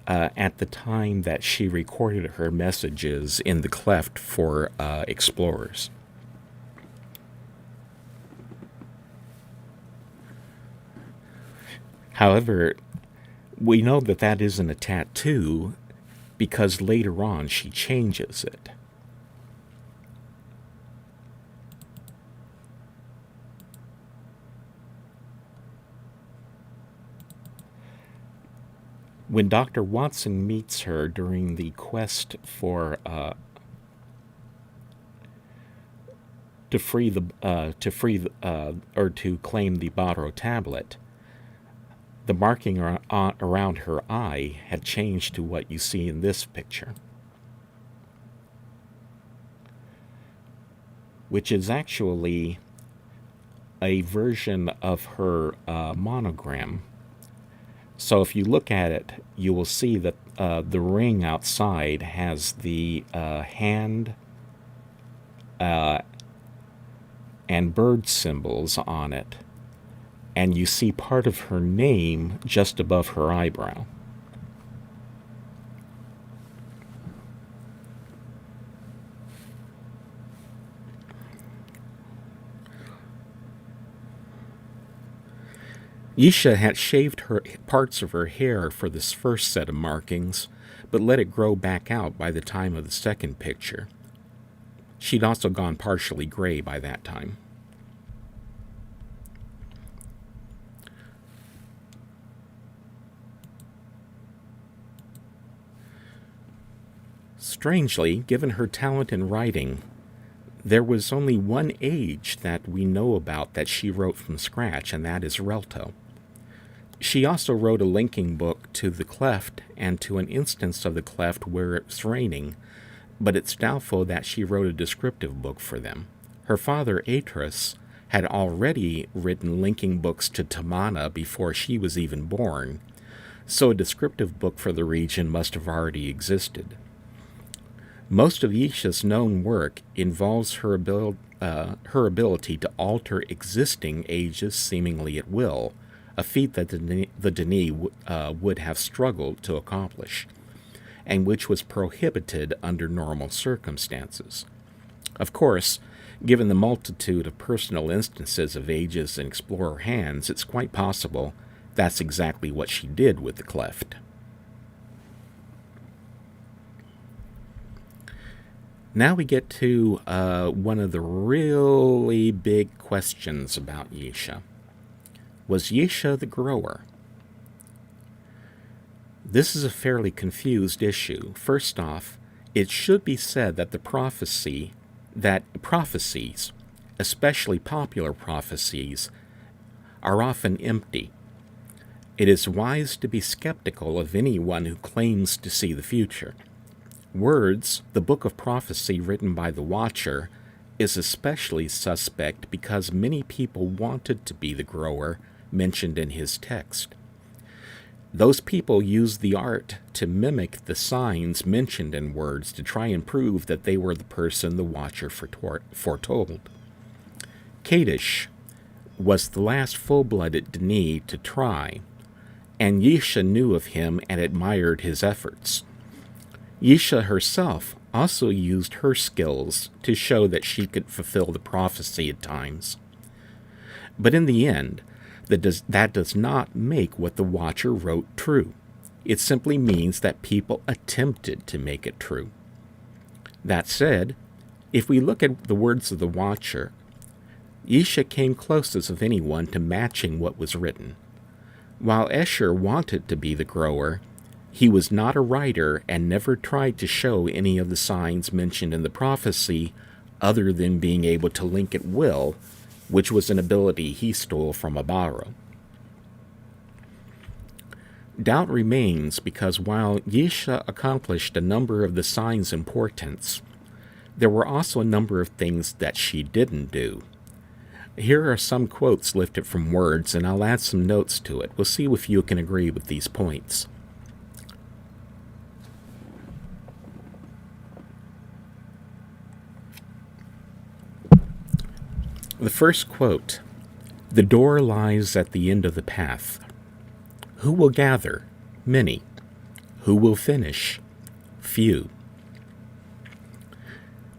C: at the time that she recorded her messages in the cleft for explorers. However, we know that that isn't a tattoo, because later on she changes it. When Dr. Watson meets her during the quest for to claim the Barrow tablet, the marking around her eye had changed to what you see in this picture, which is actually a version of her monogram. So if you look at it, you will see that the ring outside has the hand and bird symbols on it, and you see part of her name just above her eyebrow. Yeesha had shaved her parts of her hair for this first set of markings, but let it grow back out by the time of the second picture. She'd also gone partially gray by that time. Strangely, given her talent in writing, there was only one age that we know about that she wrote from scratch, and that is Relto. She also wrote a linking book to the cleft and to an instance of the cleft where it's raining, but it's doubtful that she wrote a descriptive book for them. Her father, Atris, had already written linking books to Tamana before she was even born, so a descriptive book for the region must have already existed. Most of Yeesha's known work involves her ability to alter existing ages seemingly at will, a feat that the Denis would have struggled to accomplish, and which was prohibited under normal circumstances. Of course, given the multitude of personal instances of ages in Explorer hands, it's quite possible that's exactly what she did with the cleft. Now we get to one of the really big questions about Yeesha. Was Yeesha the grower? This is a fairly confused issue. First off, it should be said that prophecies, especially popular prophecies, are often empty. It is wise to be skeptical of anyone who claims to see the future. Words, the book of prophecy written by the Watcher, is especially suspect because many people wanted to be the grower mentioned in his text. Those people used the art to mimic the signs mentioned in words to try and prove that they were the person the Watcher foretold. Kadish was the last full-blooded Denis to try, and Yeesha knew of him and admired his efforts. Yeesha herself also used her skills to show that she could fulfill the prophecy at times. But in the end, that does not make what the Watcher wrote true. It simply means that people attempted to make it true. That said, if we look at the words of the Watcher, Yeesha came closest of anyone to matching what was written. While Escher wanted to be the grower, he was not a writer and never tried to show any of the signs mentioned in the prophecy other than being able to link at will, which was an ability he stole from Abaro. Doubt remains because while Yeesha accomplished a number of the signs' importance, there were also a number of things that she didn't do. Here are some quotes lifted from words, and I'll add some notes to it. We'll see if you can agree with these points. The first quote, "The door lies at the end of the path. Who will gather? Many. Who will finish? Few."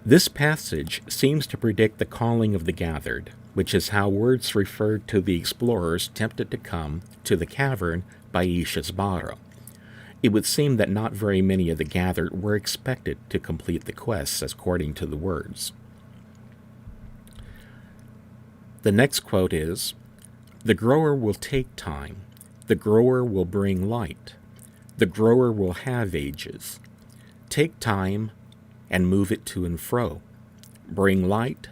C: This passage seems to predict the calling of the gathered, which is how words referred to the explorers tempted to come to the cavern by Yeesha's Baro. It would seem that not very many of the gathered were expected to complete the quests according to the words. The next quote is, "The grower will take time. The grower will bring light. The grower will have ages. Take time and move it to and fro. Bring light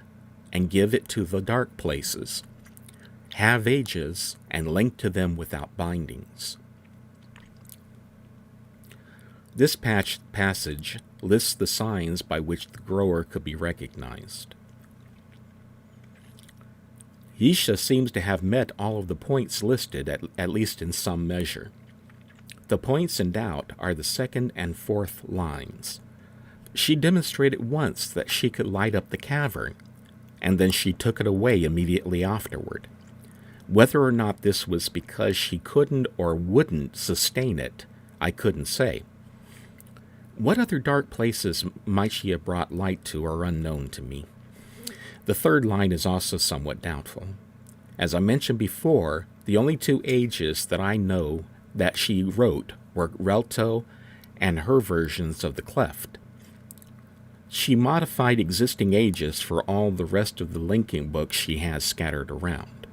C: and give it to the dark places. Have ages and link to them without bindings." This passage lists the signs by which the grower could be recognized. Yeesha seems to have met all of the points listed, at least in some measure. The points in doubt are the second and fourth lines. She demonstrated once that she could light up the cavern, and then she took it away immediately afterward. Whether or not this was because she couldn't or wouldn't sustain it, I couldn't say. What other dark places might she have brought light to are unknown to me. The third line is also somewhat doubtful. As I mentioned before, the only two ages that I know that she wrote were Relto and her versions of the cleft. She modified existing ages for all the rest of the linking books she has scattered around.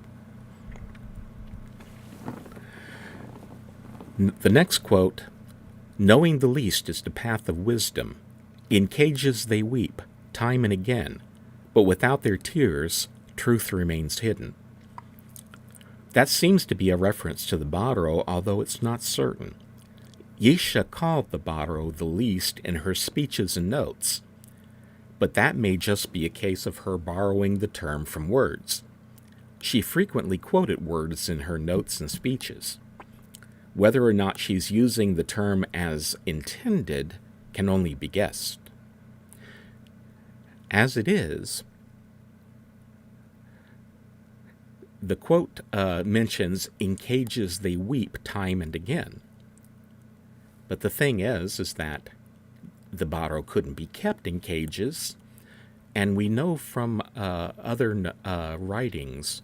C: The next quote, "Knowing the least is the path of wisdom. In cages they weep, time and again, but without their tears, truth remains hidden." That seems to be a reference to the Baro, although it's not certain. Yeesha called the Baro the least in her speeches and notes, but that may just be a case of her borrowing the term from words. She frequently quoted words in her notes and speeches. Whether or not she's using the term as intended can only be guessed. As it is, the quote mentions, "In cages they weep time and again." But the thing is that the Barro couldn't be kept in cages, and we know from other writings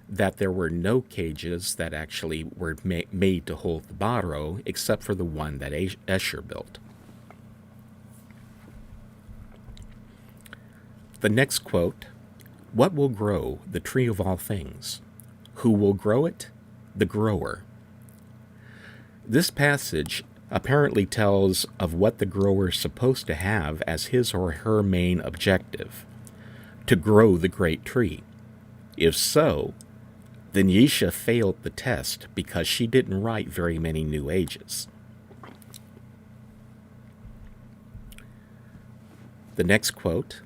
C: that there were no cages that actually were made to hold the Barro, except for the one that Escher built. The next quote, "What will grow the tree of all things? Who will grow it? The grower." This passage apparently tells of what the grower is supposed to have as his or her main objective: to grow the great tree. If so, then Yeesha failed the test because she didn't write very many New Ages. The next quote,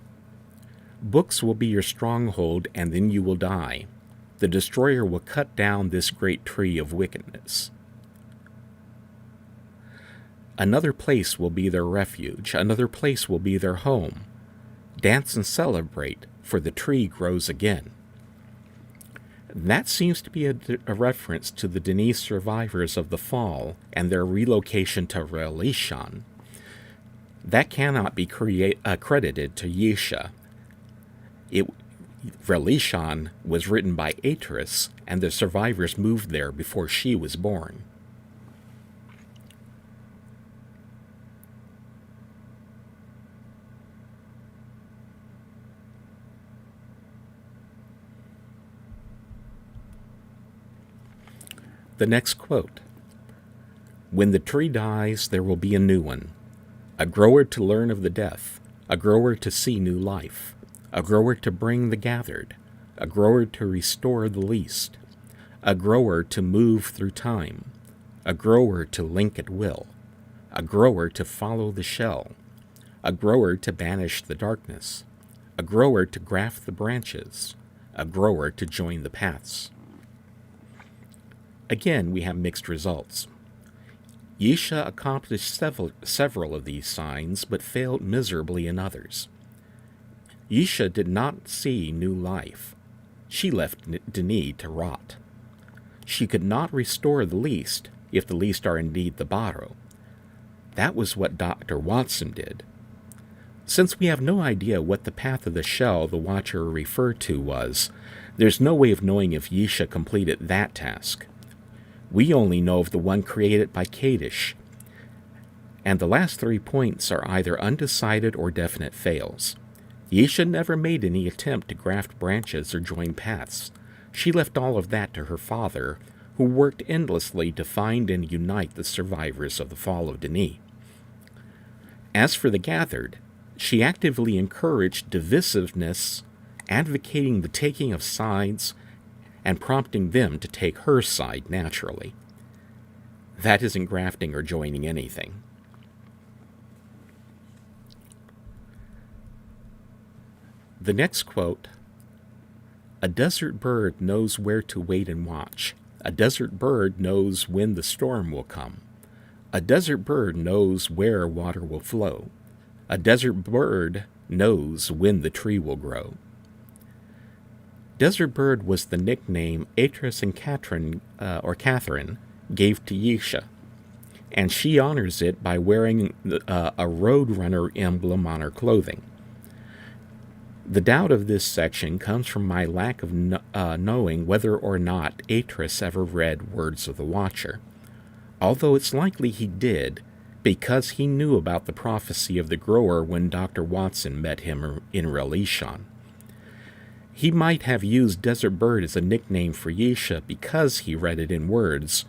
C: "Books will be your stronghold, and then you will die. The destroyer will cut down this great tree of wickedness. Another place will be their refuge. Another place will be their home. Dance and celebrate, for the tree grows again." That seems to be a reference to the Denis survivors of the fall and their relocation to Relishan. That cannot be credited to Yeesha. Relishan was written by Atris, and the survivors moved there before she was born. The next quote, "When the tree dies, there will be a new one. A grower to learn of the death, a grower to see new life, a grower to bring the gathered, a grower to restore the least, a grower to move through time, a grower to link at will, a grower to follow the shell, a grower to banish the darkness, a grower to graft the branches, a grower to join the paths." Again, we have mixed results. Yeesha accomplished several of these signs, but failed miserably in others. Yeesha did not see new life. She left Denis to rot. She could not restore the least, if the least are indeed the Barro. That was what Dr. Watson did. Since we have no idea what the path of the shell the Watcher referred to was, there's no way of knowing if Yeesha completed that task. We only know of the one created by Kadish, and the last 3 points are either undecided or definite fails. Yeesha never made any attempt to graft branches or join paths. She left all of that to her father, who worked endlessly to find and unite the survivors of the fall of Denis. As for the gathered, she actively encouraged divisiveness, advocating the taking of sides and prompting them to take her side naturally. That isn't grafting or joining anything. The next quote, "A desert bird knows where to wait and watch. A desert bird knows when the storm will come. A desert bird knows where water will flow. A desert bird knows when the tree will grow." Desert Bird was the nickname Atris and Catherine gave to Yeesha, and she honors it by wearing a Roadrunner emblem on her clothing. The doubt of this section comes from my lack of knowing whether or not Atris ever read Words of the Watcher, although it's likely he did, because he knew about the prophecy of the grower when Dr. Watson met him in Relishan. He might have used Desert Bird as a nickname for Yeesha because he read it in Words,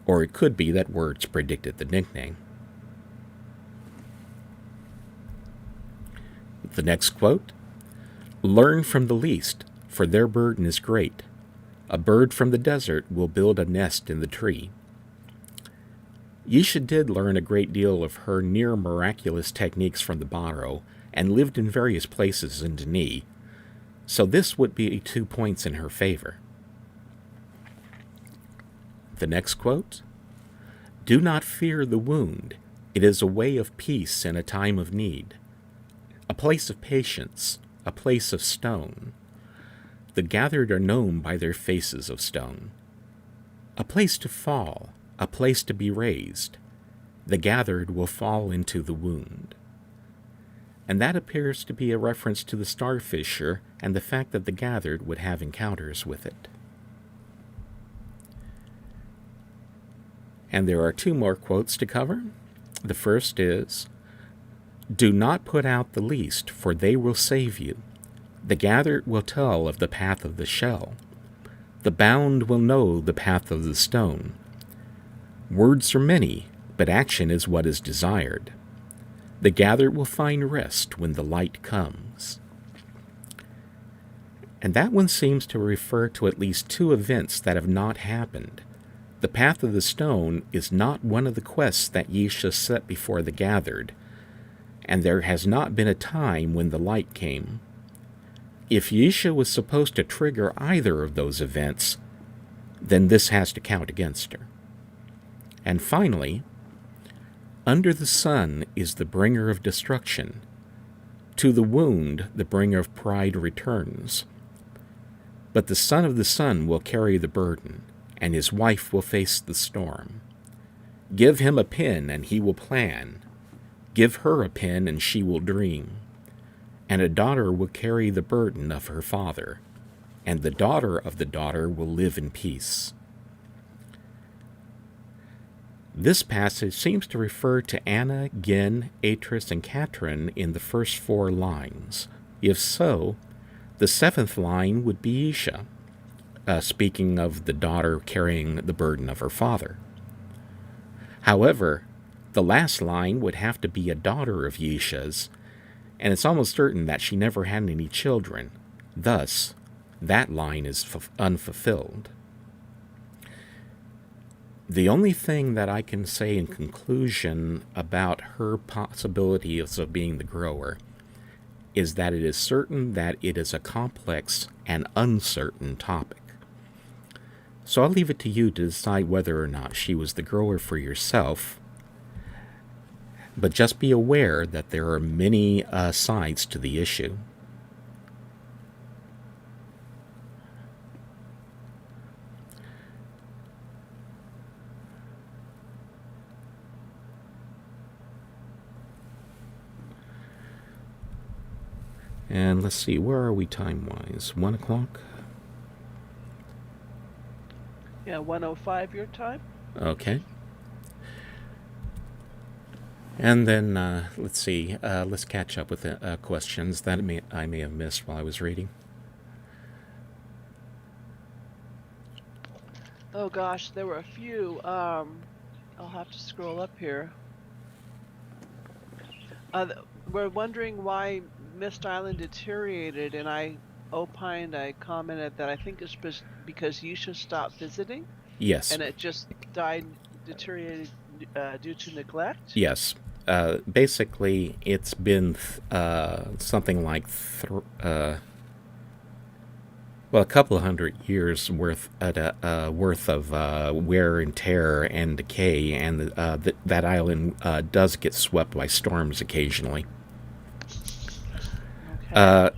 C: or it could be that Words predicted the nickname. The next quote, "Learn from the least, for their burden is great. A bird from the desert will build a nest in the tree." Yeesha did learn a great deal of her near-miraculous techniques from the Barro, and lived in various places in Denis, so this would be 2 points in her favor. The next quote, "Do not fear the wound. It is a way of peace in a time of need. a place of patience, a place of stone. The gathered are known by their faces of stone. A place to fall, a place to be raised. The gathered will fall into the wound. And that appears to be a reference to the starfisher and the fact that the gathered would have encounters with it. And there are 2 more quotes to cover. The first is, "Do not put out the least, for they will save you. The gathered will tell of the path of the shell. The bound will know the path of the stone. Words are many, but action is what is desired. The gathered will find rest when the light comes." And that one seems to refer to at least 2 events that have not happened. The path of the stone is not one of the quests that Yeesha set before the gathered, and there has not been a time when the light came. If Yeesha was supposed to trigger either of those events, then this has to count against her. And finally, "Under the sun is the bringer of destruction. To the wound the bringer of pride returns. But the son of the sun will carry the burden, and his wife will face the storm. Give him a pen, and he will plan. Give her a pen, and she will dream. And a daughter will carry the burden of her father, and the daughter of the daughter will live in peace." This passage seems to refer to Anna, Gin, Atris, and Katrin in the first 4 lines. If so, the 7th line would be Yeesha, speaking of the daughter carrying the burden of her father. However, the last line would have to be a daughter of Yeesha's, and it's almost certain that she never had any children. Thus, that line is unfulfilled. The only thing that I can say in conclusion about her possibilities of being the grower is that it is certain that it is a complex and uncertain topic. So I'll leave it to you to decide whether or not she was the grower for yourself, but just be aware that there are many sides to the issue. And let's see, where are we time-wise? 1 o'clock?
B: Yeah, 1:05 your time.
C: Okay. And then, let's see, let's catch up with questions that I may have missed while I was reading.
B: Oh gosh, there were a few. I'll have to scroll up here. We're wondering why Myst Island deteriorated, and I commented that I think it's because Yeesha stopped visiting.
C: Yes.
B: And it just deteriorated due to neglect?
C: Yes. Basically, it's been something like a couple of 100 years worth of wear and tear and decay, and that island does get swept by storms occasionally.
B: Okay.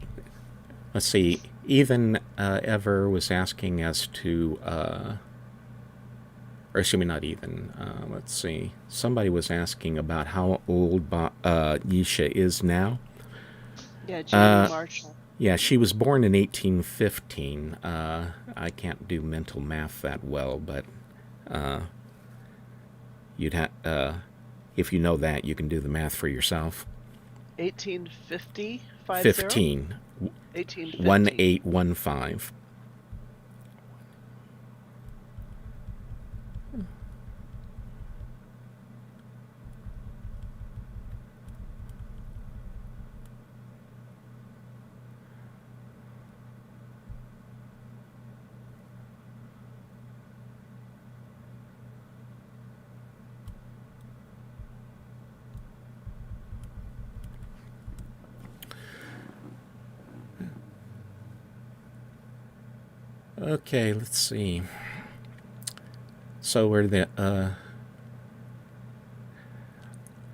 C: Let's see. Even Ever was asking as to, or excuse me, not even. Let's see. Somebody was asking about how old Yeesha is now.
B: Yeah, Jamie Marshall.
C: Yeah, she was born in 1815. I can't do mental math that well, but you'd have. If you know that, you can do the math for yourself.
B: 1850?
C: 15.
B: 1850.
C: 1815. Okay, let's see. So we're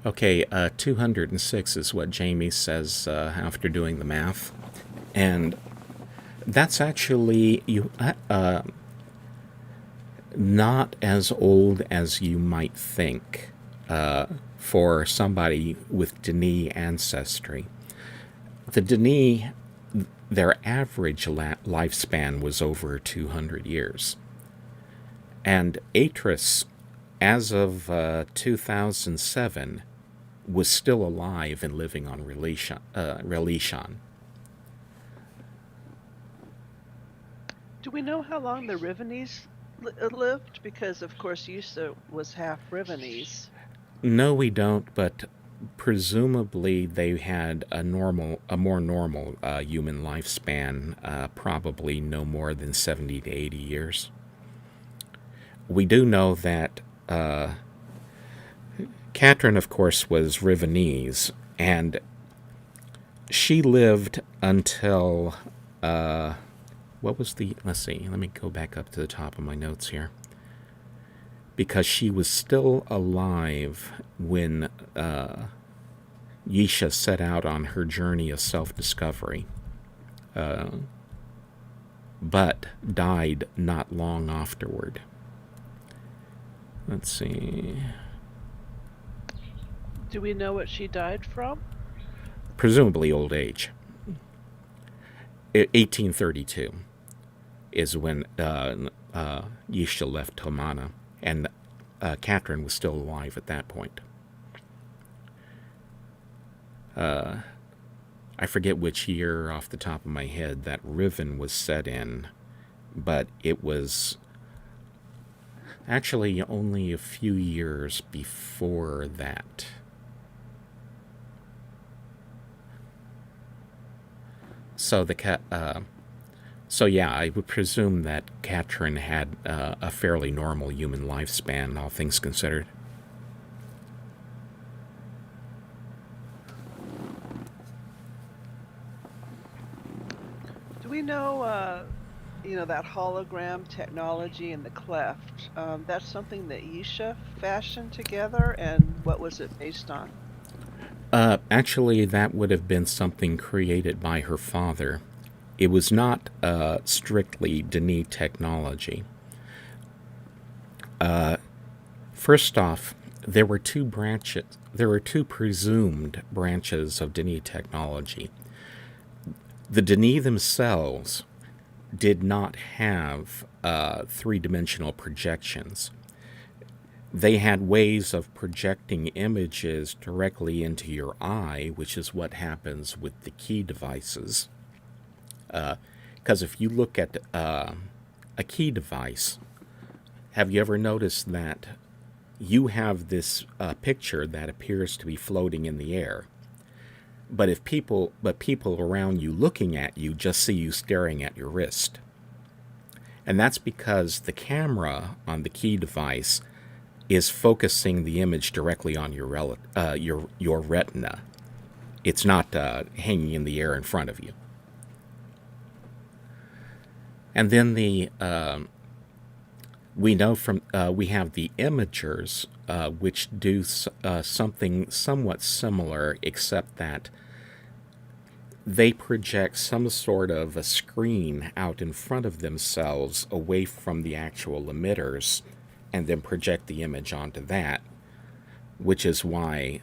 C: Okay, 206 is what Jamie says after doing the math. And that's actually not as old as you might think for somebody with Denis ancestry. The Denis, their average lifespan was over 200 years. And Atris, as of 2007, was still alive and living on Relishan.
B: Do we know how long the Rivenese lived? Because, of course, Yeesha was half Rivenese.
C: No, we don't, but presumably they had a more normal human lifespan, probably no more than 70 to 80 years. We do know that Catherine, of course, was Rivenese, and she lived until, what was the, let's see, let me go back up to the top of my notes here. Because she was still alive when Yeesha set out on her journey of self-discovery, but died not long afterward. Let's see.
B: Do we know what she died from?
C: Presumably old age. 1832 is when Yeesha left Tomana, and Catherine was still alive at that point. I forget which year off the top of my head that Riven was set in, but it was actually only a few years before that. So so yeah, I would presume that Catherine had a fairly normal human lifespan, all things considered.
B: Do we know, that hologram technology in the cleft? That's something that Yeesha fashioned together, and what was it based on?
C: Actually, that would have been something created by her father. It was not strictly Denis technology. First off, there were two presumed branches of Denis technology. The Denis themselves did not have three-dimensional projections. They had ways of projecting images directly into your eye, which is what happens with the key devices. Because if you look at a key device, have you ever noticed that you have this picture that appears to be floating in the air, but people around you looking at you just see you staring at your wrist? And that's because the camera on the key device is focusing the image directly on your retina. It's not hanging in the air in front of you. And then we know from we have the imagers, which do something somewhat similar, except that they project some sort of a screen out in front of themselves away from the actual emitters, and then project the image onto that, which is why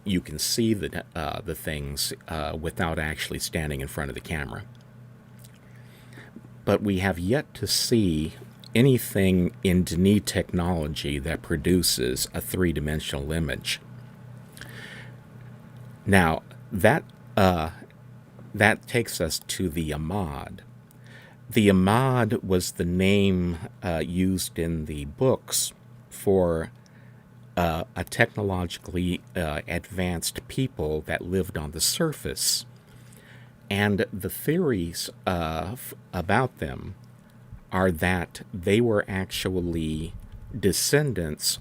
C: you can see the things without actually standing in front of the camera. But we have yet to see anything in Denis technology that produces a three-dimensional image. Now, that takes us to the Ahmad. The Ahmad was the name used in the books for a technologically advanced people that lived on the surface. And the theories about them are that they were actually descendants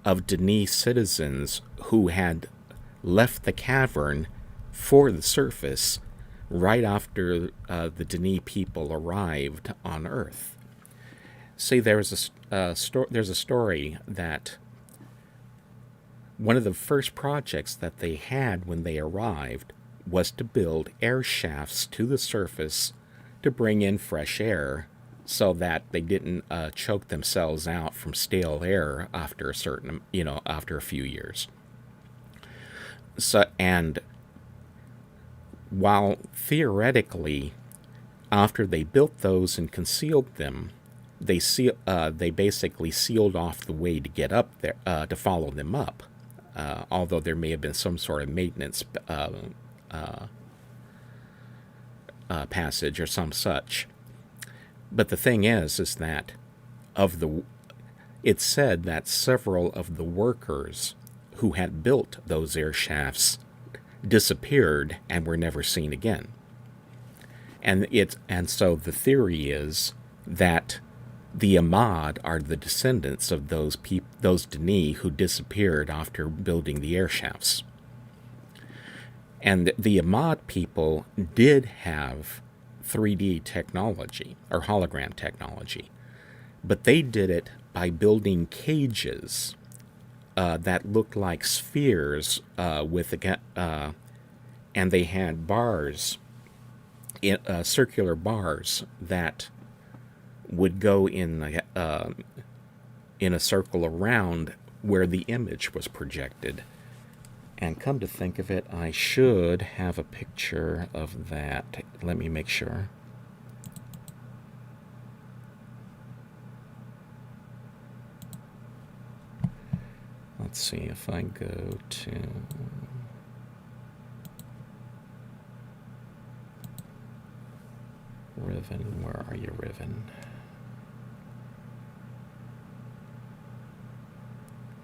C: of Denis citizens who had left the cavern for the surface right after the Denis people arrived on Earth. See, there's a story that one of the first projects that they had when they arrived was to build air shafts to the surface to bring in fresh air so that they didn't choke themselves out from stale air after a certain, after a few years. So, and while theoretically, after they built those and concealed them, they basically sealed off the way to get up there, to follow them up. Although there may have been some sort of maintenance passage or some such. But the thing is that it's said that several of the workers who had built those air shafts disappeared and were never seen again. And so the theory is that the Ahmad are the descendants of those Dani who disappeared after building the air shafts. And the Ahmad people did have 3D technology, or hologram technology, but they did it by building cages that looked like spheres and they had bars, circular bars that would go in a circle around where the image was projected. And come to think of it, I should have a picture of that. Let me make sure. Let's see if I go to... Riven, where are you, Riven?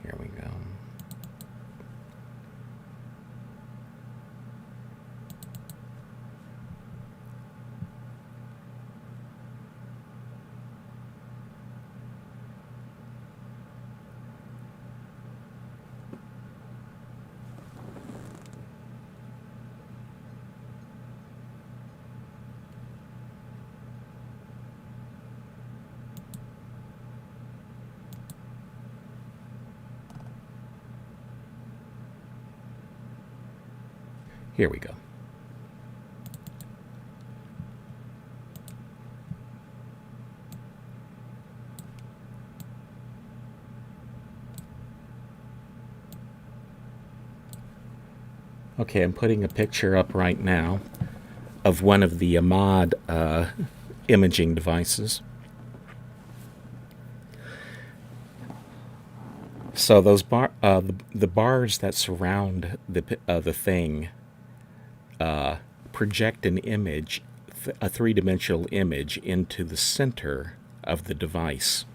C: Here we go. Here we go. Okay, I'm putting a picture up right now of one of the Ahmad imaging devices. So those the bars that surround the thing project an image, a three-dimensional image, into the center of the device.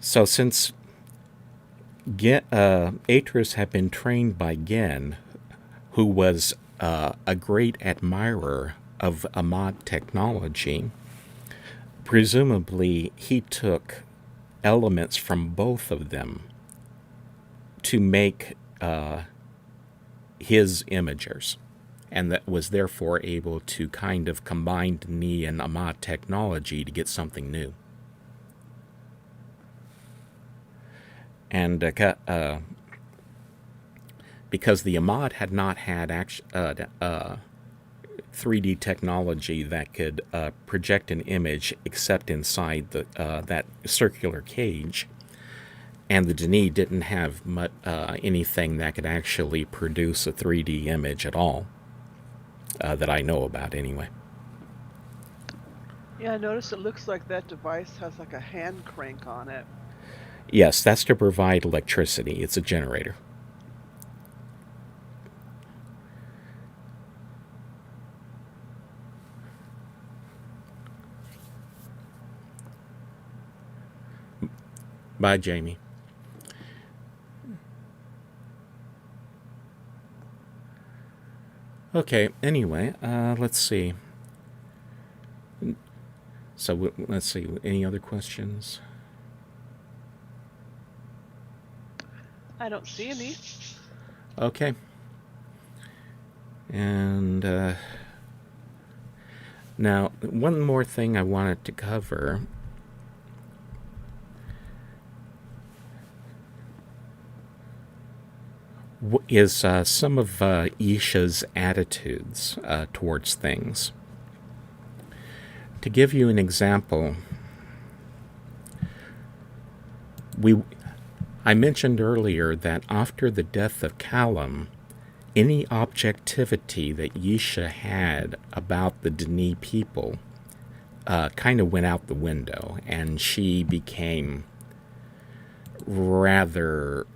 C: So since Atris had been trained by Gen, who was a great admirer of Ahmad technology, presumably he took elements from both of them to make his imagers, and that was therefore able to kind of combine Dani and Ahmad technology to get something new. And because the Ahmad had not had 3D technology that could project an image except inside that circular cage, and the Dani didn't have anything that could actually produce a 3D image at all, that I know about anyway.
B: Yeah, I noticed it looks like that device has like a hand crank on it.
C: Yes, that's to provide electricity. It's a generator. Bye, Jamie. Okay, anyway, let's see. So, let's see, any other questions?
B: I don't see any.
C: Okay. And, now, one more thing I wanted to cover. is some of Yeesha's attitudes towards things. To give you an example, I mentioned earlier that after the death of Callum, any objectivity that Yeesha had about the Denis people kind of went out the window, and she became rather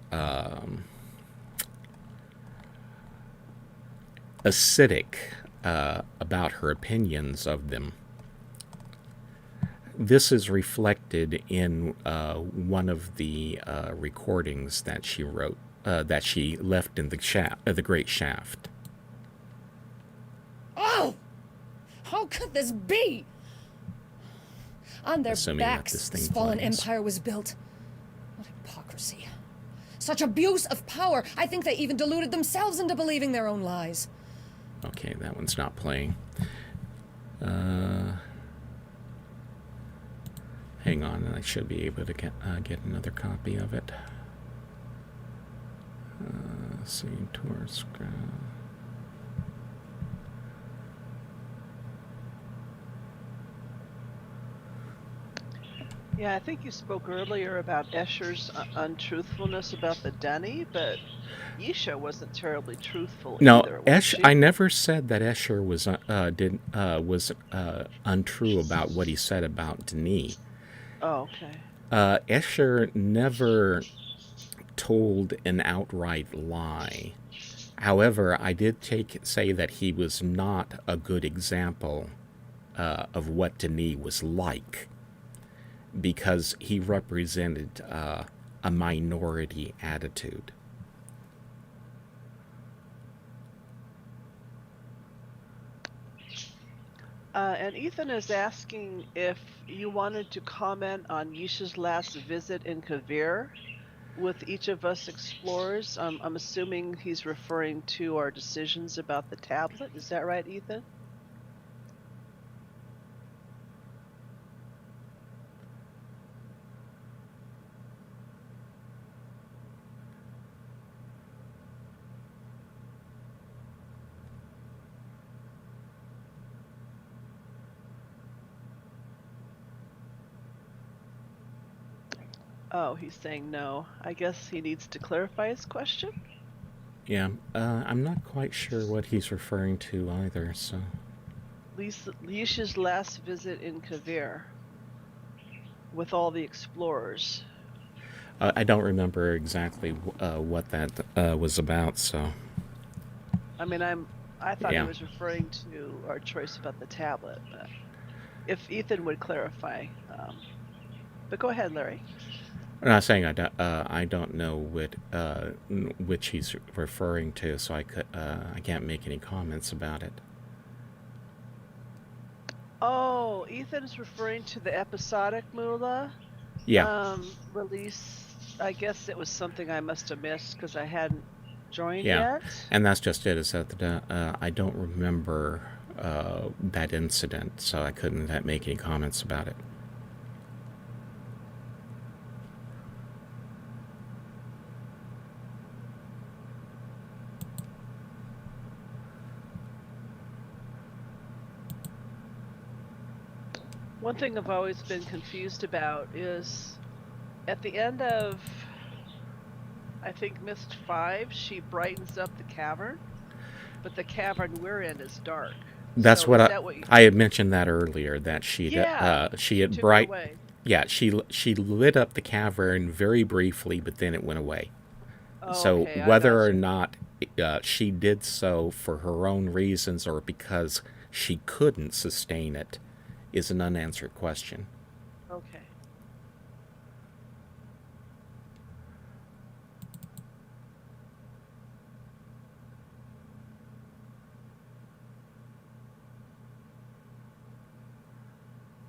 C: acidic about her opinions of them. This is reflected in one of the recordings that she wrote, that she left in the Great Shaft.
D: Oh! How could this be? On their backs, this fallen empire was built. What hypocrisy. Such abuse of power. I think they even deluded themselves into believing their own lies.
C: Okay, that one's not playing. Hang on, I should be able to get another copy of it. Cavern Tours.
B: Yeah, I think you spoke earlier about Escher's untruthfulness about the Denny, but Yeesha wasn't terribly truthful either.
C: I never said that Escher was untrue about what he said about Denis.
B: Oh, okay.
C: Escher never told an outright lie. However, I did say that he was not a good example of what Denis was like, because he represented a minority attitude.
B: And Ethan is asking if you wanted to comment on Yeesha's last visit in Cavern with each of us explorers. I'm assuming he's referring to our decisions about the tablet. Is that right, Ethan? Oh, he's saying no. I guess he needs to clarify his question.
C: Yeah, I'm not quite sure what he's referring to either, so...
B: Yeesha's last visit in Cavern with all the explorers.
C: I don't remember exactly what that was about, so...
B: I mean, I thought he was referring to our choice about the tablet, but if Ethan would clarify. But go ahead, Larry.
C: I'm not saying I don't know which he's referring to, so I can't make any comments about it.
B: Oh, Ethan's referring to the episodic Moolah.
C: Yeah.
B: Release. I guess it was something I must have missed because I hadn't joined yet.
C: And that's just it. Is that I don't remember that incident, so I couldn't make any comments about it.
B: One thing I've always been confused about is at the end of, I think, Myst 5, she brightens up the cavern, but the cavern we're in is dark.
C: That's so what I had mentioned that earlier, that she had bright. Yeah, she lit up the cavern very briefly, but then it went away.
B: Oh,
C: so
B: okay,
C: whether or not she did so for her own reasons or because she couldn't sustain it is an unanswered question.
B: Okay.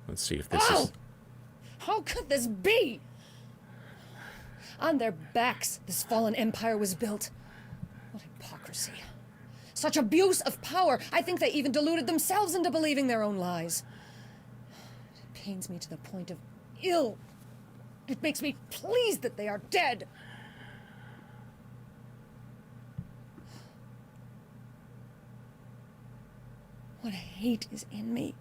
C: Let's see if this is...
D: How could this be? On their backs, this fallen empire was built. What hypocrisy. Such abuse of power. I think they even deluded themselves into believing their own lies. It pains me to the point of ill. It makes me pleased that they are dead. What hate is in me?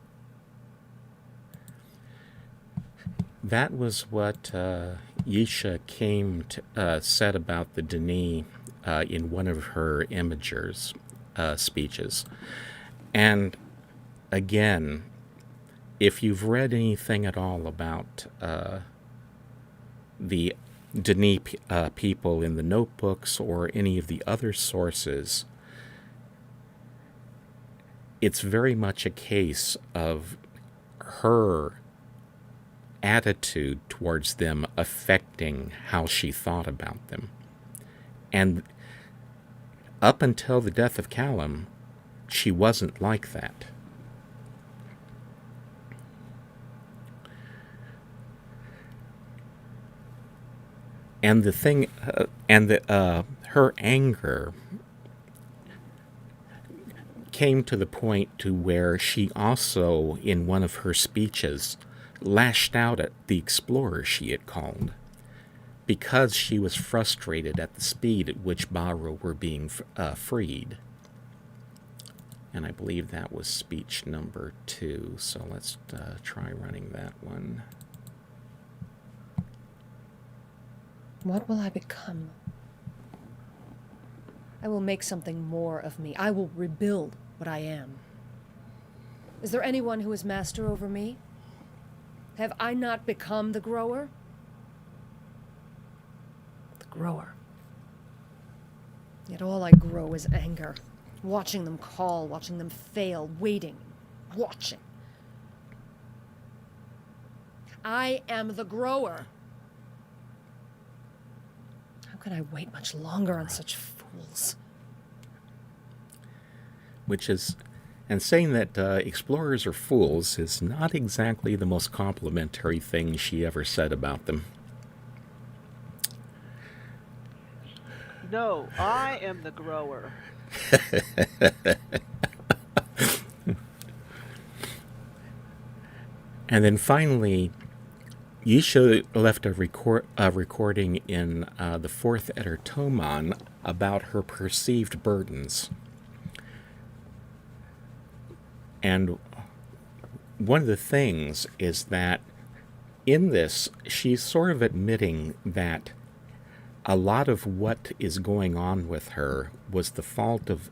C: That was what Yeesha said about the Denis in one of her imagers speeches. And again, if you've read anything at all about the Denis people in the notebooks or any of the other sources, it's very much a case of her attitude towards them affecting how she thought about them. And up until the death of Callum, she wasn't like that. And the thing, her anger came to the point to where she also, in one of her speeches, lashed out at the explorers she had called, because she was frustrated at the speed at which Baru were being freed. And I believe that was speech number 2, so let's try running that one.
E: What will I become? I will make something more of me. I will rebuild what I am. Is there anyone who is master over me? Have I not become the grower? The grower. Yet all I grow is anger. Watching them call, watching them fail, waiting, watching. I am the grower. How could I wait much longer on such fools?
C: And saying that explorers are fools is not exactly the most complimentary thing she ever said about them.
B: No, I am the grower.
C: And then finally, Yeesha left a recording in the 4th Ettertomon about her perceived burdens. And one of the things is that in this, she's sort of admitting that a lot of what is going on with her was the fault of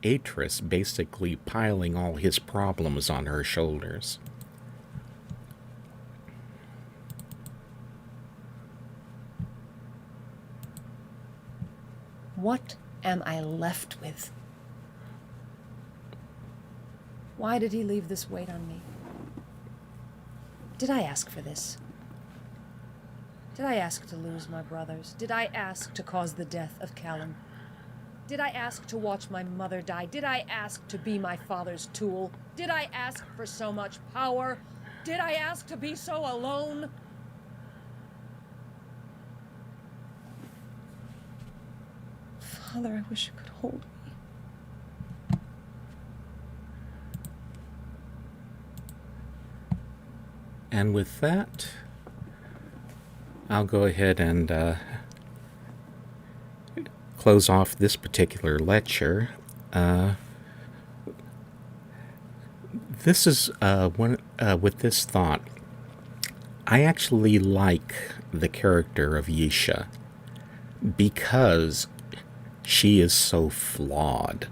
C: Atris basically piling all his problems on her shoulders.
E: What am I left with? Why did he leave this weight on me? Did I ask for this? Did I ask to lose my brothers? Did I ask to cause the death of Callum? Did I ask to watch my mother die? Did I ask to be my father's tool? Did I ask for so much power? Did I ask to be so alone? Father, I wish you could hold me.
C: And with that, I'll go ahead and close off this particular lecture. This is with this thought. I actually like the character of Yeesha because she is so flawed.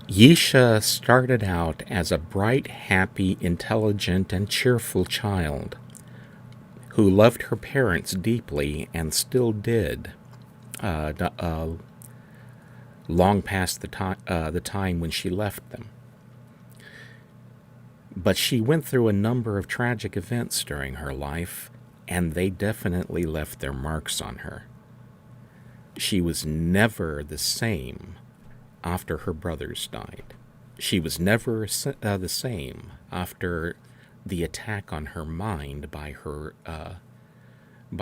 C: Yeesha started out as a bright, happy, intelligent, and cheerful child who loved her parents deeply and still did, long past the time when she left them. But she went through a number of tragic events during her life, and they definitely left their marks on her. She was never the same after her brothers died. She was never the same after the attack on her mind by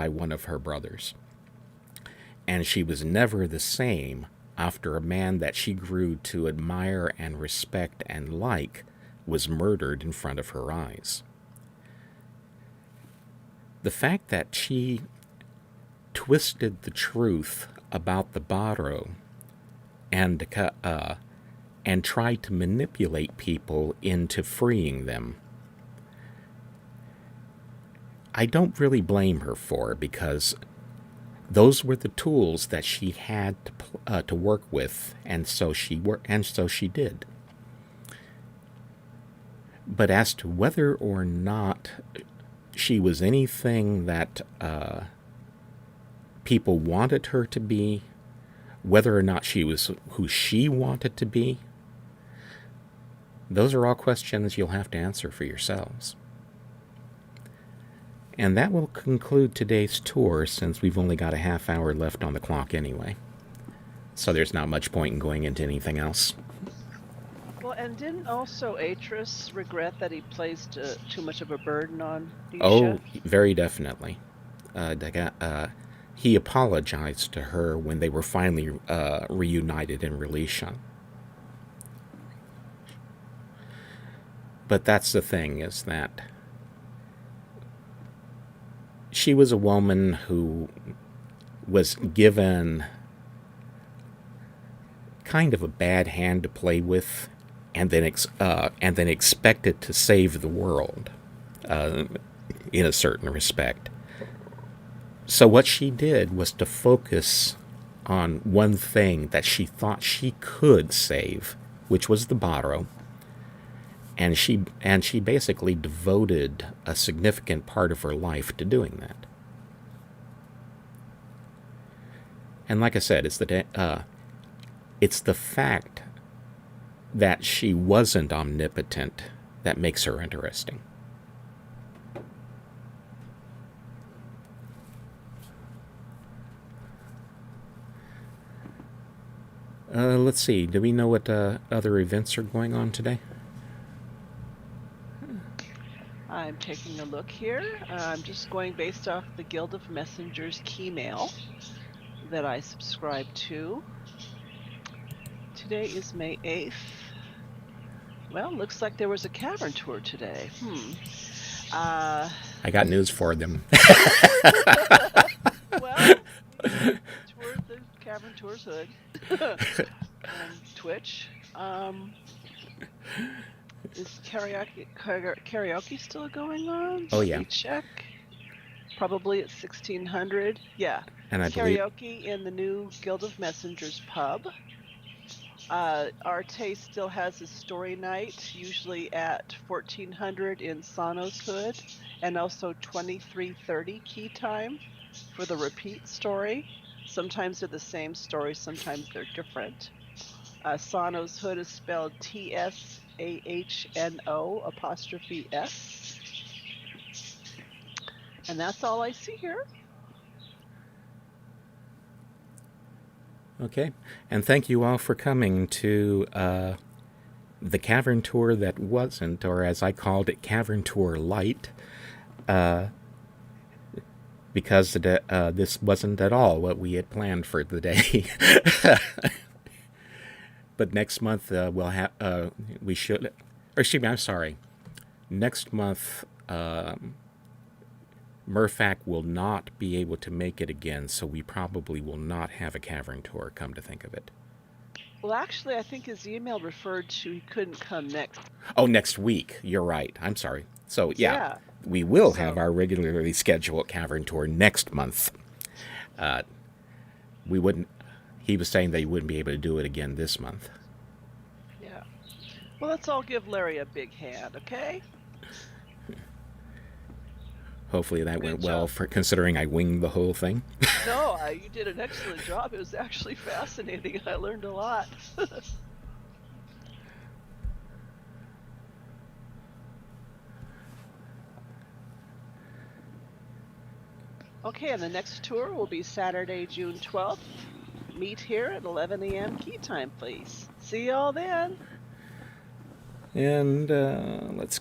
C: one of her brothers. And she was never the same after a man that she grew to admire and respect and like was murdered in front of her eyes. The fact that she twisted the truth about the Baro and and tried to manipulate people into freeing them. I don't really blame her for it, because those were the tools that she had to work with, and so she did. But as to whether or not she was anything that people wanted her to be, whether or not she was who she wanted to be, those are all questions you'll have to answer for yourselves. And that will conclude today's tour, since we've only got a half hour left on the clock anyway. So there's not much point in going into anything else.
B: Well, and didn't also Atris regret that he placed too much of a burden on Yeesha?
C: Oh, very definitely. He apologized to her when they were finally reunited in Yeesha. But that's the thing, is that she was a woman who was given kind of a bad hand to play with, and then expected to save the world in a certain respect. So what she did was to focus on one thing that she thought she could save, which was the Barrow. And she basically devoted a significant part of her life to doing that. And like I said, it's the fact that she wasn't omnipotent that makes her interesting. Let's see. Do we know what other events are going on today?
B: I'm taking a look here. I'm just going based off the Guild of Messengers Keymail that I subscribe to. Today is May 8th. Well, looks like there was a cavern tour today.
C: I got news for them.
B: Well, toured the Cavern Tours hood on Twitch. Is karaoke still going on?
C: Oh, yeah.
B: Let me check. Probably at 1600. Yeah.
C: And I believe
B: Karaoke in the new Guild of Messengers pub. Arte still has a story night, usually at 1400 in Sano's Hood, and also 2330 key time for the repeat story. Sometimes they're the same story, sometimes they're different. Sano's Hood is spelled TSAHNO''S. And that's all I see here.
C: Okay, and thank you all for coming to the Cavern Tour that wasn't, or as I called it, Cavern Tour Lite, because this wasn't at all what we had planned for the day. But next month we'll have, we should, or excuse me, I'm sorry. Next month, Murphac will not be able to make it again, so we probably will not have a cavern tour, come to think of it.
B: Well, actually, I think his email referred to he couldn't come next.
C: Oh, next week. You're right. I'm sorry. So, yeah. We will have our regularly scheduled cavern tour next month. He was saying that he wouldn't be able to do it again this month.
B: Yeah. Well, let's all give Larry a big hand, okay?
C: Hopefully that went well, for considering I winged the whole thing.
B: No, you did an excellent job. It was actually fascinating. I learned a lot. Okay, and the next tour will be Saturday, June 12th. Meet here at 11 a.m. key time, please. See y'all then.
C: And let's